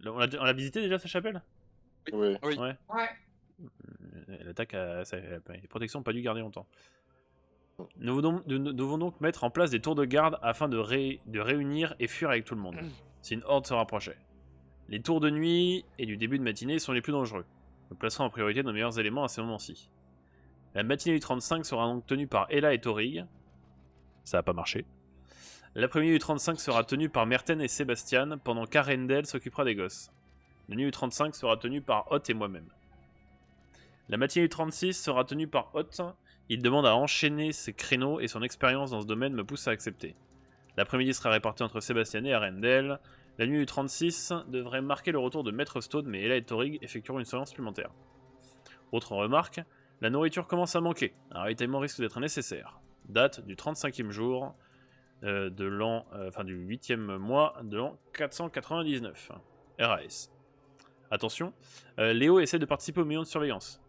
On l'a visité déjà sa chapelle? Oui. Oui. Ouais. Ouais. L'attaque a les protections n'ont pas dû garder longtemps. Nous devons donc mettre en place des tours de garde afin de réunir et fuir avec tout le monde, si une horde se rapprochait. Les tours de nuit et du début de matinée sont les plus dangereux. Nous placerons en priorité nos meilleurs éléments à ces moments-ci. La matinée du 35 sera donc tenue par Ella et Torig. Ça n'a pas marché. L'après-midi du 35 sera tenue par Merten et Sébastien, pendant qu'Arendelle s'occupera des gosses. La nuit du 35 sera tenue par Hot et moi-même. La matinée du 36 sera tenue par Hot. Il demande à enchaîner ses créneaux et son expérience dans ce domaine me pousse à accepter. L'après-midi sera réparti entre Sébastien et Arendelle. La nuit du 36 devrait marquer le retour de Maître Stone, mais Ella et Torig effectueront une surveillance supplémentaire. Autre remarque, la nourriture commence à manquer. Un ravitaillement risque d'être nécessaire. Date du 35e jour de l'an, du 8e mois de l'an 499. RAS. Attention, Léo essaie de participer aux millions de surveillance.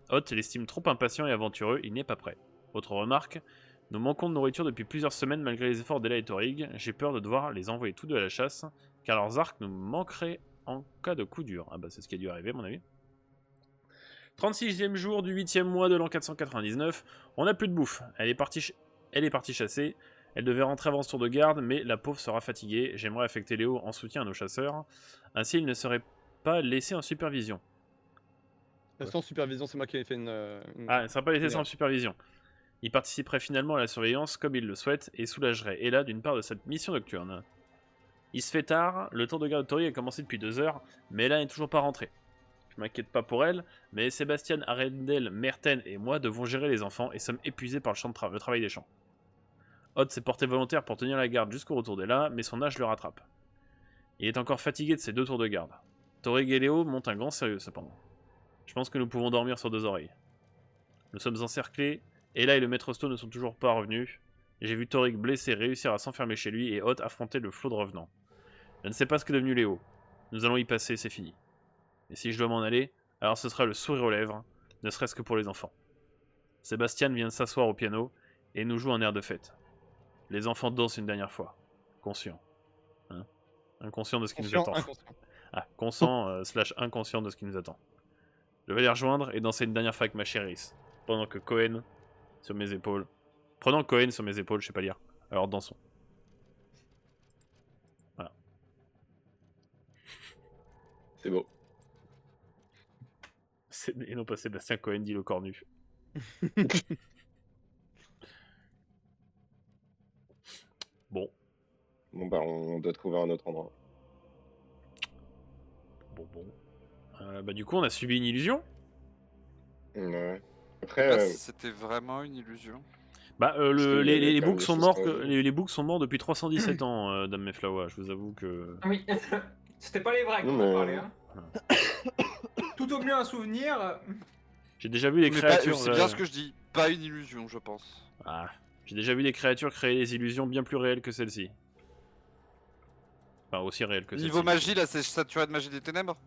Hot l'estime trop impatient et aventureux, il n'est pas prêt. Autre remarque, nous manquons de nourriture depuis plusieurs semaines malgré les efforts d'Ella et Torig. J'ai peur de devoir les envoyer tous deux à la chasse, car leurs arcs nous manqueraient en cas de coup dur. Ah bah c'est ce qui a dû arriver à mon avis. 36e jour du 8e mois de l'an 499, on n'a plus de bouffe. Elle est partie chasser, elle devait rentrer avant ce tour de garde, mais la pauvre sera fatiguée. J'aimerais affecter Léo en soutien à nos chasseurs, ainsi il ne serait pas laissé en supervision. Sans supervision, c'est moi qui ai fait une. Ah, il ne sera pas laissé sans supervision. Il participerait finalement à la surveillance comme il le souhaite et soulagerait Ella d'une part de cette mission nocturne. Il se fait tard, le tour de garde de Tori a commencé depuis 2 heures, mais Ella n'est toujours pas rentrée. Je m'inquiète pas pour elle, mais Sébastien, Arendelle, Merten et moi devons gérer les enfants et sommes épuisés par le travail des champs. Hot s'est porté volontaire pour tenir la garde jusqu'au retour d'Ella, mais son âge le rattrape. Il est encore fatigué de ses 2 tours de garde. Torig et Léo montent un grand sérieux cependant. Je pense que nous pouvons dormir sur 2 oreilles. Nous sommes encerclés, Ella et le maître Stone ne sont toujours pas revenus. J'ai vu Torig blessé réussir à s'enfermer chez lui et Hot affronter le flot de revenants. Je ne sais pas ce qu'est devenu Léo. Nous allons y passer, c'est fini. Et si je dois m'en aller, alors ce sera le sourire aux lèvres, ne serait-ce que pour les enfants. Sébastien vient de s'asseoir au piano et nous joue un air de fête. Les enfants dansent une dernière fois. Conscients. Hein, inconscients de ce qui nous attend. Inconscient. Ah, conscient / inconscient de ce qui nous attend. Je vais les rejoindre et danser une dernière fois avec ma chérie, pendant que Cohen sur mes épaules. Prenant Cohen sur mes épaules, je sais pas lire. Alors dansons. Voilà. C'est beau. Et non pas Sébastien Cohen dit le cornu. Bon. Bon bah on doit trouver un autre endroit. Bon. Bah du coup on a subi une illusion. Ouais. Je sais pas Après, si c'était vraiment une illusion. Bah Parce qu'il y les avait quand même books des sont choses morts. qu'on a vues. Les books sont morts depuis 317 ans, Dame Meflawa. Je vous avoue que. Oui. C'était pas les vrais qu'on Non, a mais- parlé. Hein. Tout au mieux un souvenir. J'ai déjà vu des Mais pas- créatures. c'est bien ce que je dis, pas une illusion, je pense. Ah, j'ai déjà vu des créatures créer des illusions bien plus réelles que celle-ci. Enfin, aussi réelles que celle-ci. Niveau magie, là, c'est saturé de magie des ténèbres.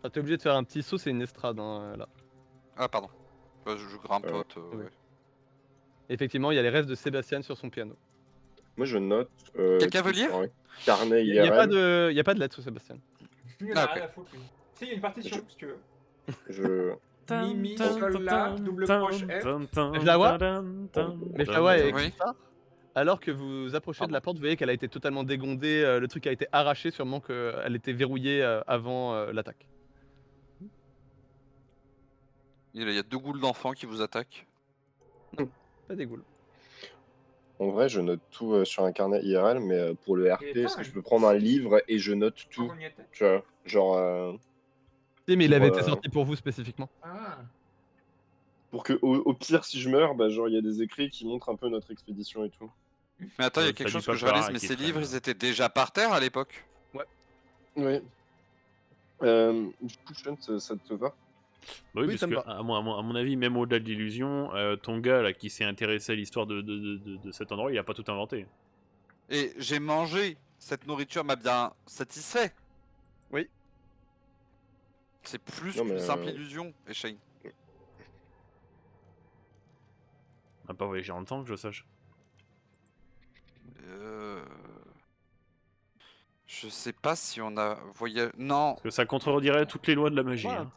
Ah, t'es obligé de faire un petit saut, c'est une estrade là. Ah, pardon. Bah, je grimpote. oui. Ouais. Effectivement, il y a les restes de Sébastien sur son piano. moi je note. Quelqu'un veut qu'il lire faut un carnet Il n'y a, IRL. y a pas de lettre sur Sébastien. Il en Ah, a ok. rien à foutre, lui. Si, il y a une partition, si tu veux. Je... Mimi, sol, la, double croche F. Je la vois. Mais Flawa est Oui. Gustav. Alors que vous approchez de la porte, vous voyez qu'elle a été totalement dégondée, le truc a été arraché, sûrement qu'elle était verrouillée avant l'attaque. Il y a 2 goules d'enfants qui vous attaquent. Pas des ghouls. En vrai, je note tout sur un carnet IRL, mais pour le RP, pas est-ce que un je peux prendre un livre et je note Quand tout? on y était. Tu vois, genre Si, mais il pour, avait été sorti pour vous spécifiquement. Ah. pour que au pire, si je meurs, bah genre il y a des écrits qui montrent un peu notre expédition et tout. Mais attends, il y a T'as quelque du chose que je papier réalise, mais qui ces traîne, livres, là. ils étaient déjà par terre à l'époque. Oui. Du coup, Shunt, ça te va? Bah oui, Oui, ça parce me que, va. à mon avis, même au-delà de l'illusion, ton gars là qui s'est intéressé à l'histoire de cet endroit, il a pas tout inventé. Et j'ai mangé. Cette nourriture m'a bien satisfait. Oui. C'est plus Non, qu'une mais, simple illusion, Eshane. On n'a pas voyagé dans le temps, que je sache. Je sais pas si on a voyagé. Non. Parce que ça contredirait toutes les lois de la magie. Fais-moi un Hein.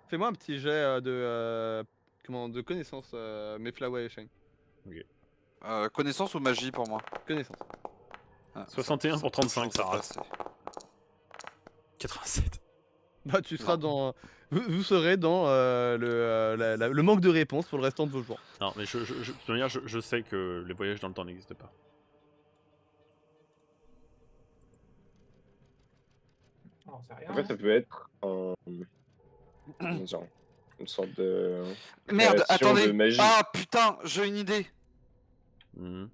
fais-moi un petit jet de connaissance, Mayflower et Shane. Connaissance ou magie pour moi? Connaissance. Ah, 61 pour 35, ça rate. passer. 87. Bah, tu seras dans. Vous serez dans le manque de réponse pour le restant de vos jours. Non, mais de toute manière, je sais que les voyages dans le temps n'existent pas. On sait rien. En fait, ça peut être comment dire, une sorte de Merde, création attendez. de magie. Ah putain, j'ai une idée. Mhm.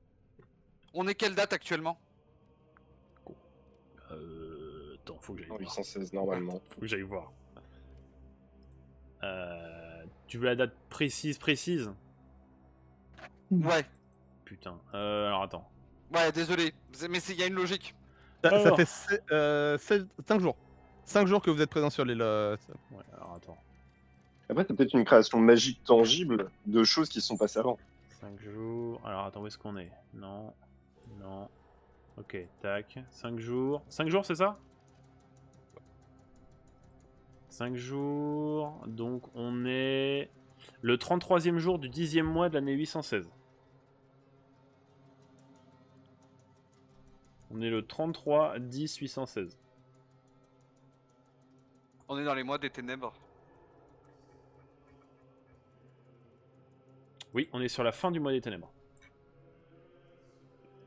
On est quelle date actuellement? Attends, faut que j'aille En voir. 816 normalement. Faut que j'aille voir. Tu veux la date précise? Ouais. Putain. Alors attends. Ouais, désolé. Mais il y a une logique. Ça Alors. fait 5 jours. 5 jours que vous êtes présent sur l'île. Ouais, alors attends. Après, t'as peut-être une création magique tangible de choses qui se sont passées avant. 5 jours. Alors attends, où est-ce qu'on est? Non. Non. Ok, tac. 5 jours. 5 jours, c'est ça? 5 jours. Donc on est le 33e jour du 10e mois de l'année 816. On est le 33-10-816. On est dans les mois des ténèbres. Oui, on est sur la fin du mois des ténèbres.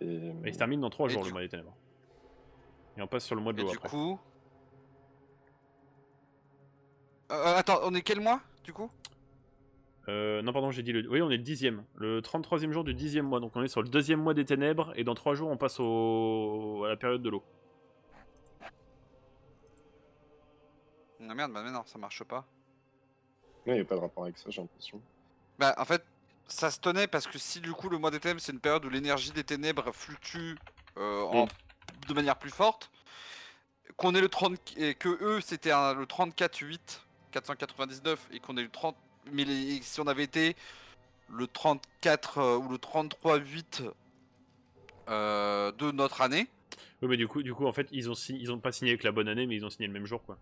Et Et il se termine dans 3 Et jours du le mois des ténèbres. Et on passe sur le mois de Et l'eau du après. coup. Attends, on est quel mois du coup? Non, pardon, j'ai dit le. Oui, on est le 10e. Le 33e jour du 10e mois. Donc on est sur le 2e mois des ténèbres. Et dans 3 jours, on passe à la période de l'eau. Ah merde, bah mais non, ça marche pas. il n'y a pas de rapport avec ça, j'ai l'impression. Bah en fait, ça se tenait parce que si du coup le mois des ténèbres c'est une période où l'énergie des ténèbres fluctue de manière plus forte, qu'on ait le 30 et que eux c'était le 34-8 499 et qu'on ait le 30 mais si on avait été le 34 ou le 33-8 de notre année. Oui, mais du coup, en fait, ils ont pas signé avec la bonne année, mais ils ont signé le même jour, quoi.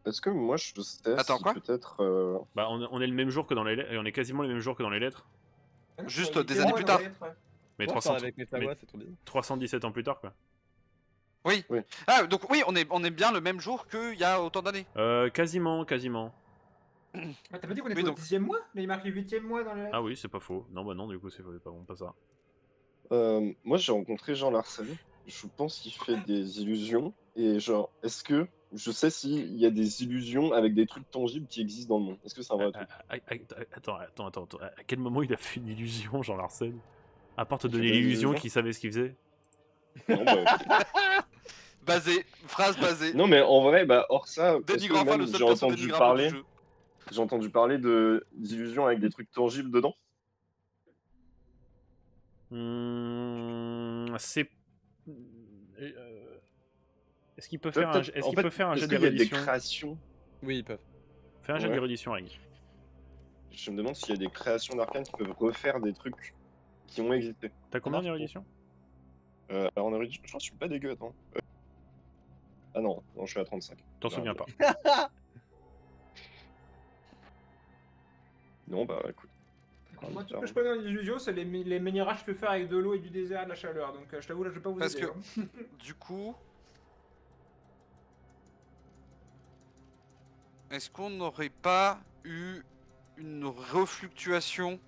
Est-ce que moi je sais Attends, si quoi peut-être Bah, on est le même jour que dans les lettres. On est quasiment les mêmes jours que dans les lettres. Juste Ouais, des il années était plus dans tard. les lettres, ouais. Mais, Bon, 300, avec Mayflower, c'est trop bien. 317 ans plus tard, quoi. Oui. Oui. Ah donc oui, on est bien le même jour qu'il y a autant d'années. Quasiment. Ah, t'as pas dit qu'on était Oui, au donc- 10e mois? Mais il marque le 8e mois dans les lettres. Ah oui, c'est pas faux. Non, bah non, du coup, c'est pas bon, pas ça. moi j'ai rencontré Jean Larsen. Je pense qu'il fait des illusions. Et genre, est-ce que je sais s'il y a des illusions avec des trucs tangibles qui existent dans le monde? Est-ce que c'est un vrai truc? Attends. À quel moment il a fait une illusion, Jean Larsen? À part te Il fait donner pas des l'illusion illusions qu'il savait ce qu'il faisait. Non, bah, Phrase basée. non, mais en vrai, bah, hors ça, est-ce Denis que Graffin, le même seul j'ai perso entendu Denis Graffin du parler, jeu. d'illusions avec des trucs tangibles dedans? C'est. Est-ce qu'il peut Tu vois, faire un, peut-être- est-ce en qu'il fait, peut faire un est-ce jet qu'il y a des d'érudition? créations? Oui, ils peuvent. Fais un jet Ouais. d'érudition, Reg. Je me demande s'il y a des créations d'arcane qui peuvent refaire des trucs qui ont existé. T'as combien marche pour- d'érudition? Alors en origine, je pense que je suis pas dégueu, attends. Ah non, je suis à 35. T'en Ah, souviens bien. pas. Non, bah écoute. Moi, tout ce que je connais en illusion, c'est les mini-rages que tu peux faire avec de l'eau et du désert et de la chaleur. Donc, je t'avoue, là, je vais pas vous Parce aider. que- hein. Du coup, est-ce qu'on n'aurait pas eu une refluctuation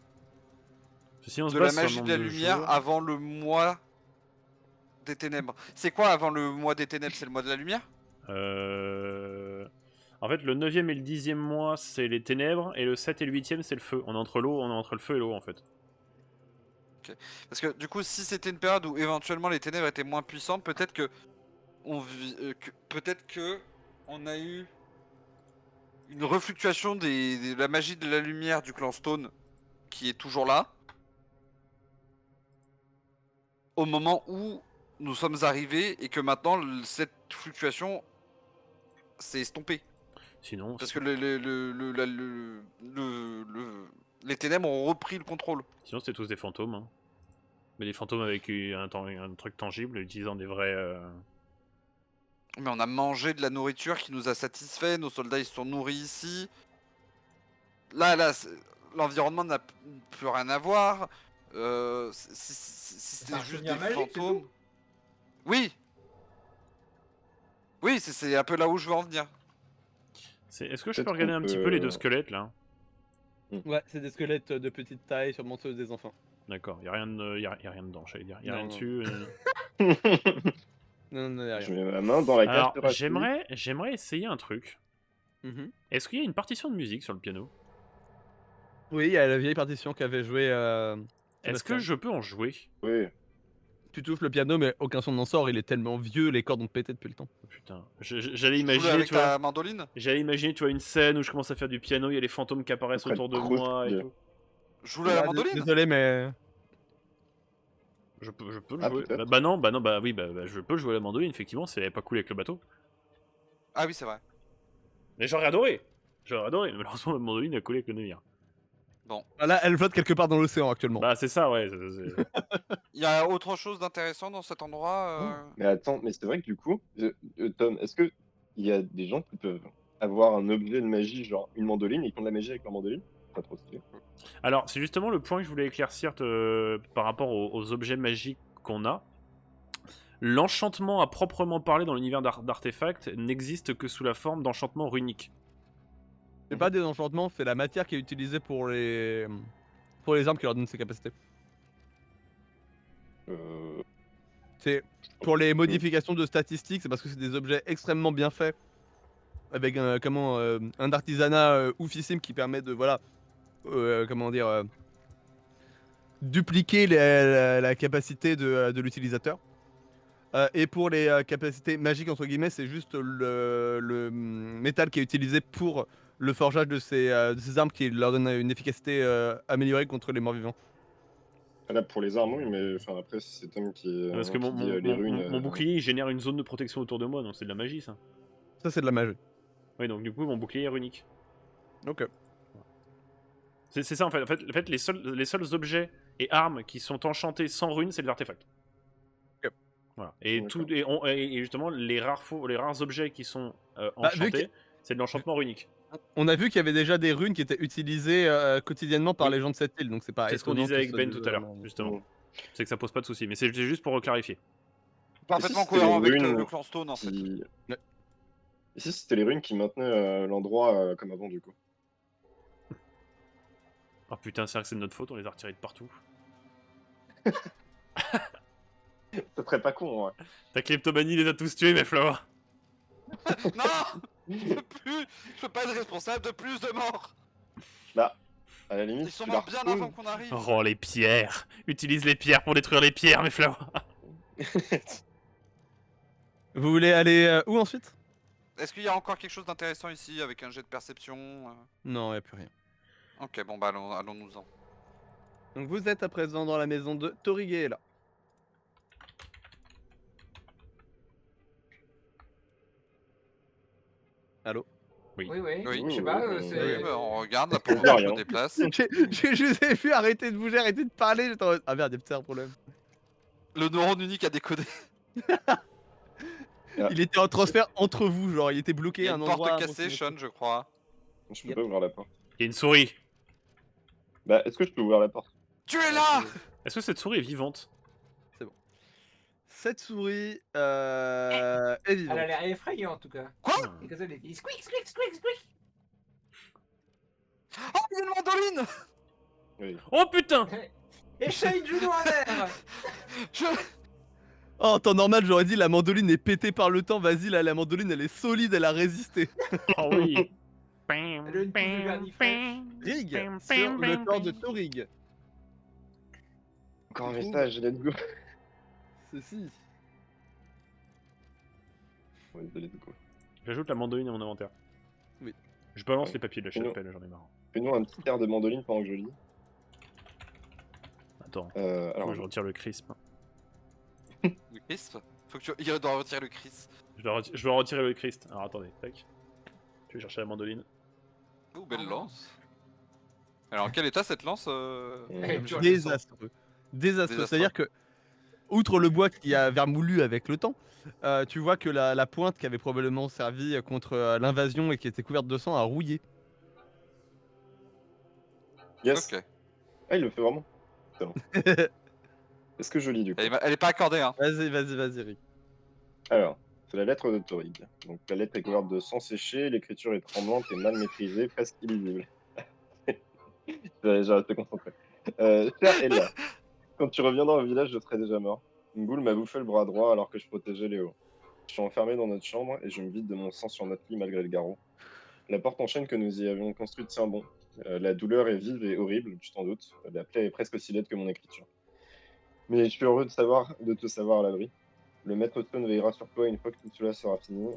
Si on se de la base sur le magie de nombre la de lumière jours, avant le mois des ténèbres? C'est quoi avant le mois des ténèbres? C'est le mois de la lumière? En fait, le 9e et le 10e mois, c'est les ténèbres, et le 7 et le 8e, c'est le feu. On est entre le feu et l'eau, en fait. Parce que du coup, si c'était une période où éventuellement les ténèbres étaient moins puissantes, peut-être que peut-être que on a eu une refluctuation de la magie de la lumière du clan Stone qui est toujours là au moment où nous sommes arrivés et que maintenant cette fluctuation s'est estompée. Sinon, Parce que les ténèbres ont repris le contrôle. sinon c'était tous des fantômes. Hein. Mais des fantômes avec un truc tangible, utilisant des vrais... Mais on a mangé de la nourriture qui nous a satisfait, nos soldats ils se sont nourris ici. Là, l'environnement n'a plus rien à voir. Si C'est c'était un juste souvenir des magique, c'est fantômes. tout. Oui. Oui, c'est un peu là où je veux en venir. Est-ce que je peux Peut-être regarder qu'on un petit peut- peu les deux squelettes, là? Ouais, c'est des squelettes de petite taille, sûrement ceux des enfants. D'accord, y a rien dedans, j'allais dire. Y a Non, rien non. dessus. Non, non, y a Je rien. mets ma main dans la cage Alors, thoracique. j'aimerais essayer un truc. Mhm. Est-ce qu'il y a une partition de musique sur le piano? Oui, il y a la vieille partition qu'avait joué. Est-ce Sébastien. que je peux en jouer? Oui. Tu touches le piano, mais aucun son n'en sort, il est tellement vieux, les cordes ont pété depuis le temps. Oh, putain, j'allais Tu joues imaginer, avec tu vois. ta mandoline? J'allais imaginer, tu vois, une scène où je commence à faire du piano, il y a les fantômes qui apparaissent Après, autour de trop moi et stylé. tout. Joue à la Ah, mandoline? Désolé, mais. Je peux le Ah, jouer. peut-être. Bah non, je peux jouer à la mandoline, effectivement, si elle avait pas coulé avec le bateau. Ah oui, c'est vrai. Mais j'aurais adoré! J'aurais adoré, mais malheureusement, la mandoline a coulé avec le navire. Ah, là, elle flotte quelque part dans l'océan actuellement. Bah, c'est ça, ouais. Il y a autre chose d'intéressant dans cet endroit Mais attends, mais c'est vrai que du coup, Tom, est-ce que il y a des gens qui peuvent avoir un objet de magie, genre une mandoline, et qui ont de la magie avec leur mandoline? Pas trop stylé. Alors, c'est justement le point que je voulais éclaircir par rapport aux objets magiques qu'on a. L'enchantement à proprement parler dans l'univers d'artefacts n'existe que sous la forme d'enchantement runique. C'est pas des enchantements, c'est la matière qui est utilisée pour les armes qui leur donnent ces capacités. C'est pour les modifications de statistiques, c'est parce que c'est des objets extrêmement bien faits, avec un artisanat oufissime qui permet de dupliquer la capacité de l'utilisateur. Et pour les capacités magiques entre guillemets, c'est juste le métal qui est utilisé pour le forgeage de ces armes qui leur donne une efficacité améliorée contre les morts vivants. Là, pour les armes, oui, mais enfin, après, c'est Tom qui, Parce que qui dit les runes. mon bouclier il génère une zone de protection autour de moi, donc c'est de la magie ça. Ça, c'est de la magie. Oui, donc du coup, mon bouclier est runique. Ok. C'est ça en fait. En fait, les seuls objets et armes qui sont enchantés sans runes, c'est des artefacts. Ok. Voilà. Et, D'accord. et justement, les rares objets qui sont vu enchantés, c'est de l'enchantement runique. On a vu qu'il y avait déjà des runes qui étaient utilisées quotidiennement par Oui. les gens de cette île, donc c'est pas C'est ce qu'on étonnant disait que avec ce Ben soit tout à l'heure, vraiment- justement. C'est que ça pose pas de soucis, mais c'est juste pour clarifier. Parfaitement c'était cohérent les avec runes le clan Stone en fait. Ouais. Et si c'était les runes qui maintenaient l'endroit comme avant, du coup? Oh putain, c'est vrai que c'est de notre faute, on les a retirés de partout. Ça serait pas con, ouais. Ta kleptomanie les a tous tués, mes Flower. Non! Je peux pas être responsable de plus de morts! À la limite, Ils sont tu morts la bien retrouves. avant qu'on arrive! Oh, les pierres. Utilise les pierres pour détruire les pierres, mes Flower. Vous voulez aller où ensuite? Est-ce qu'il y a encore quelque chose d'intéressant ici avec un jet de perception Non, il a plus rien. Ok, bon bah allons-nous-en. Donc vous êtes à présent dans la maison de Toriguela. Allô? Oui. Oui. Je sais pas, Oui, Oui, c'est. bah, on regarde là pour le De moment, je me rien. déplace. Je vous ai vu arrêter de bouger, arrêter de parler, j'étais en mode, ah merde, il y a peut-être un problème. Le neurone unique a décodé. Il était en transfert entre vous, genre il était bloqué Il y à a un une endroit. porte cassée, Sean, je crois. Je peux pas ouvrir la porte. Il y a une souris. Bah, est-ce que je peux ouvrir la porte? Tu es là! Est-ce que cette souris est vivante? Cette souris est Elle vivante. a l'air effrayée en tout cas. Quoi? Et comme ça, elle dit squeak, squeak, squeak, squeak. Oh, il y a une mandoline! Oui. Oh putain! Et Shane joue dans l'air. Je... Oh, en temps normal, j'aurais dit la mandoline est pétée par le temps. Vas-y, là, la mandoline, elle est solide, elle a résisté. Oh oui! Elle a une couche de vernis fraîche. Rig sur le corps de Torig. Encore un Je trouve. message, let's go. Ceci. Ouais, let's go. J'ajoute la mandoline à mon inventaire. Oui. Je balance Ouais. les papiers de la chapelle, j'en ai marre. Fais-nous un petit air de mandoline pendant que je lis. Attends, Alors, faut que je retire le crisp. Le crisp? Faut que tu... Il doit retirer le crisp. Je dois retirer le crisp. Alors attendez, tac. Je vais chercher la mandoline. Oh, belle lance. Alors, en quel état cette lance Elle pue le sang. Désastreux. Désastreux. C'est-à-dire que, outre le bois qui a vermoulu avec le temps, tu vois que la pointe qui avait probablement servi contre l'invasion et qui était couverte de sang a rouillé. yes. Ok. Ah, il le fait vraiment. Est-ce que je lis du coup? Elle est pas accordée, hein. Vas-y, Rick. Alors, c'est la lettre de Torig. Donc la lettre est couverte de sang séché, l'écriture est tremblante et mal maîtrisée, presque illisible. J'ai resté concentré. Cher Ella, quand tu reviendras au village, je serai déjà mort. Une boule m'a bouffé le bras droit alors que je protégeais Léo. Je suis enfermé dans notre chambre et je me vide de mon sang sur notre lit malgré le garrot. La porte en chaîne que nous y avions construite tient bon. La douleur est vive et horrible, tu t'en doutes. La plaie est presque aussi laide que mon écriture. Mais je suis heureux de te savoir à l'abri. Le maître Stone veillera sur toi une fois que tout cela sera fini.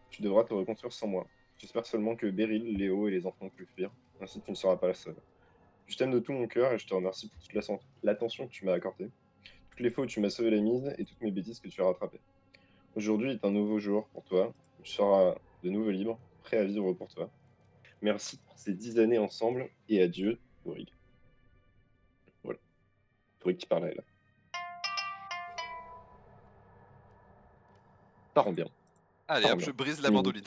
Tu devras te reconstruire sans moi. J'espère seulement que Beryl, Léo et les enfants puissent fuir. Ainsi tu ne seras pas la seule. Je t'aime de tout mon cœur et je te remercie pour toute l'attention que tu m'as accordée. Toutes les fois où tu m'as sauvé la mise et toutes mes bêtises que tu as rattrapées. Aujourd'hui est un nouveau jour pour toi. Tu seras de nouveau libre, prêt à vivre pour toi. Merci pour ces 10 années ensemble et adieu, Torig. Voilà. Torig qui parlait là. Ça rend bien. Allez, Oh, hop, non. je brise la Oui. mandoline.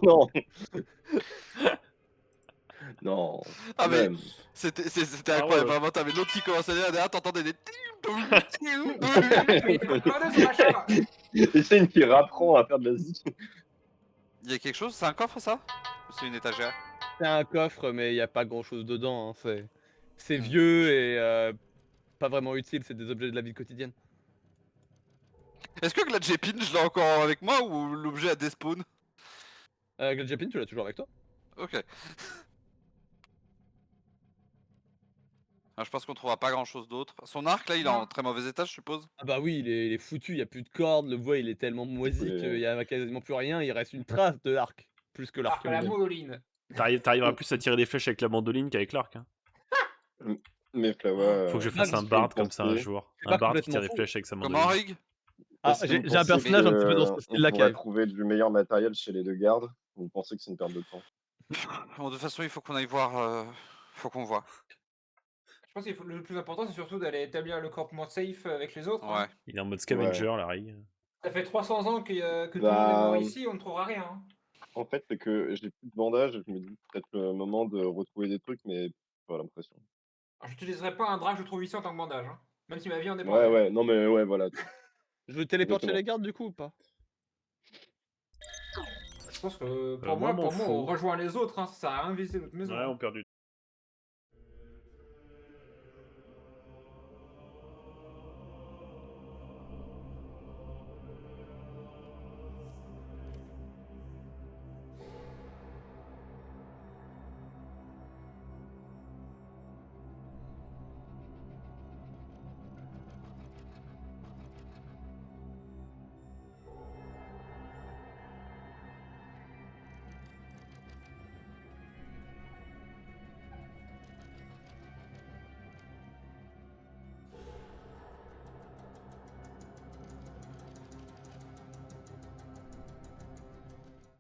Non. Non. Ah, quand mais même. c'était Ah incroyable. ouais. Vraiment, t'avais l'autre qui commençait à dire, derrière, t'entendais des. Mais il est pas de ce machin. Et c'est une qui rapprend à faire de la zik. Il y a quelque chose? C'est un coffre, ça? Ou c'est une étagère? C'est un coffre, mais il n'y a pas grand-chose dedans. Hein. C'est vieux et pas vraiment utile. C'est des objets de la vie quotidienne. Est-ce que Gladjepin, je l'ai encore avec moi ou l'objet a despawn? Gladjepin, tu l'as toujours avec toi? Ok. Alors, je pense qu'on trouvera pas grand chose d'autre. Son arc là, il est en Non. très mauvais état, je suppose. Ah bah oui, il est foutu, il n'y a plus de cordes, le bois il est tellement moisi Oui. qu'il n'y a quasiment plus rien, il reste une trace de l'arc, plus que l'arc. Alors que la lui-même. mandoline. T'arriveras plus à tirer des flèches avec la mandoline qu'avec l'arc. Hein. Mais Flawa. Faut que je fasse Ah, un bard comme ça un jour. c'est Un pas bard qui complètement tire des faux. flèches avec sa Comment, mandoline. Rig? Ah, Est-ce que vous j'ai un pensez personnage un petit peu dans ce que style-là on qui pourrait arrive. trouver du meilleur matériel chez les deux gardes? Vous pensez que c'est une perte de temps? Bon, de toute façon, il faut qu'on aille voir. Faut qu'on voit. Je pense que le plus important, c'est surtout d'aller établir le campement safe avec les autres. Ouais. hein. Il est en mode scavenger, la Rig. Ça fait 300 ans que tout le monde est mort ici, on ne trouvera rien. hein. En fait, c'est que j'ai plus de bandages et je me dis peut-être le moment de retrouver des trucs, mais j'ai pas l'impression. Alors, j'utiliserai pas un drap que je trouve ici en tant que bandage. hein. Même si ma vie en dépend. Ouais, non mais ouais, voilà. Je veux téléporter Exactement. les gardes du coup ou pas? Je pense que moi, pour moi, m'en fous. on rejoint les autres, hein, ça sert à rien de visiter notre maison. Ouais, hein. on perd du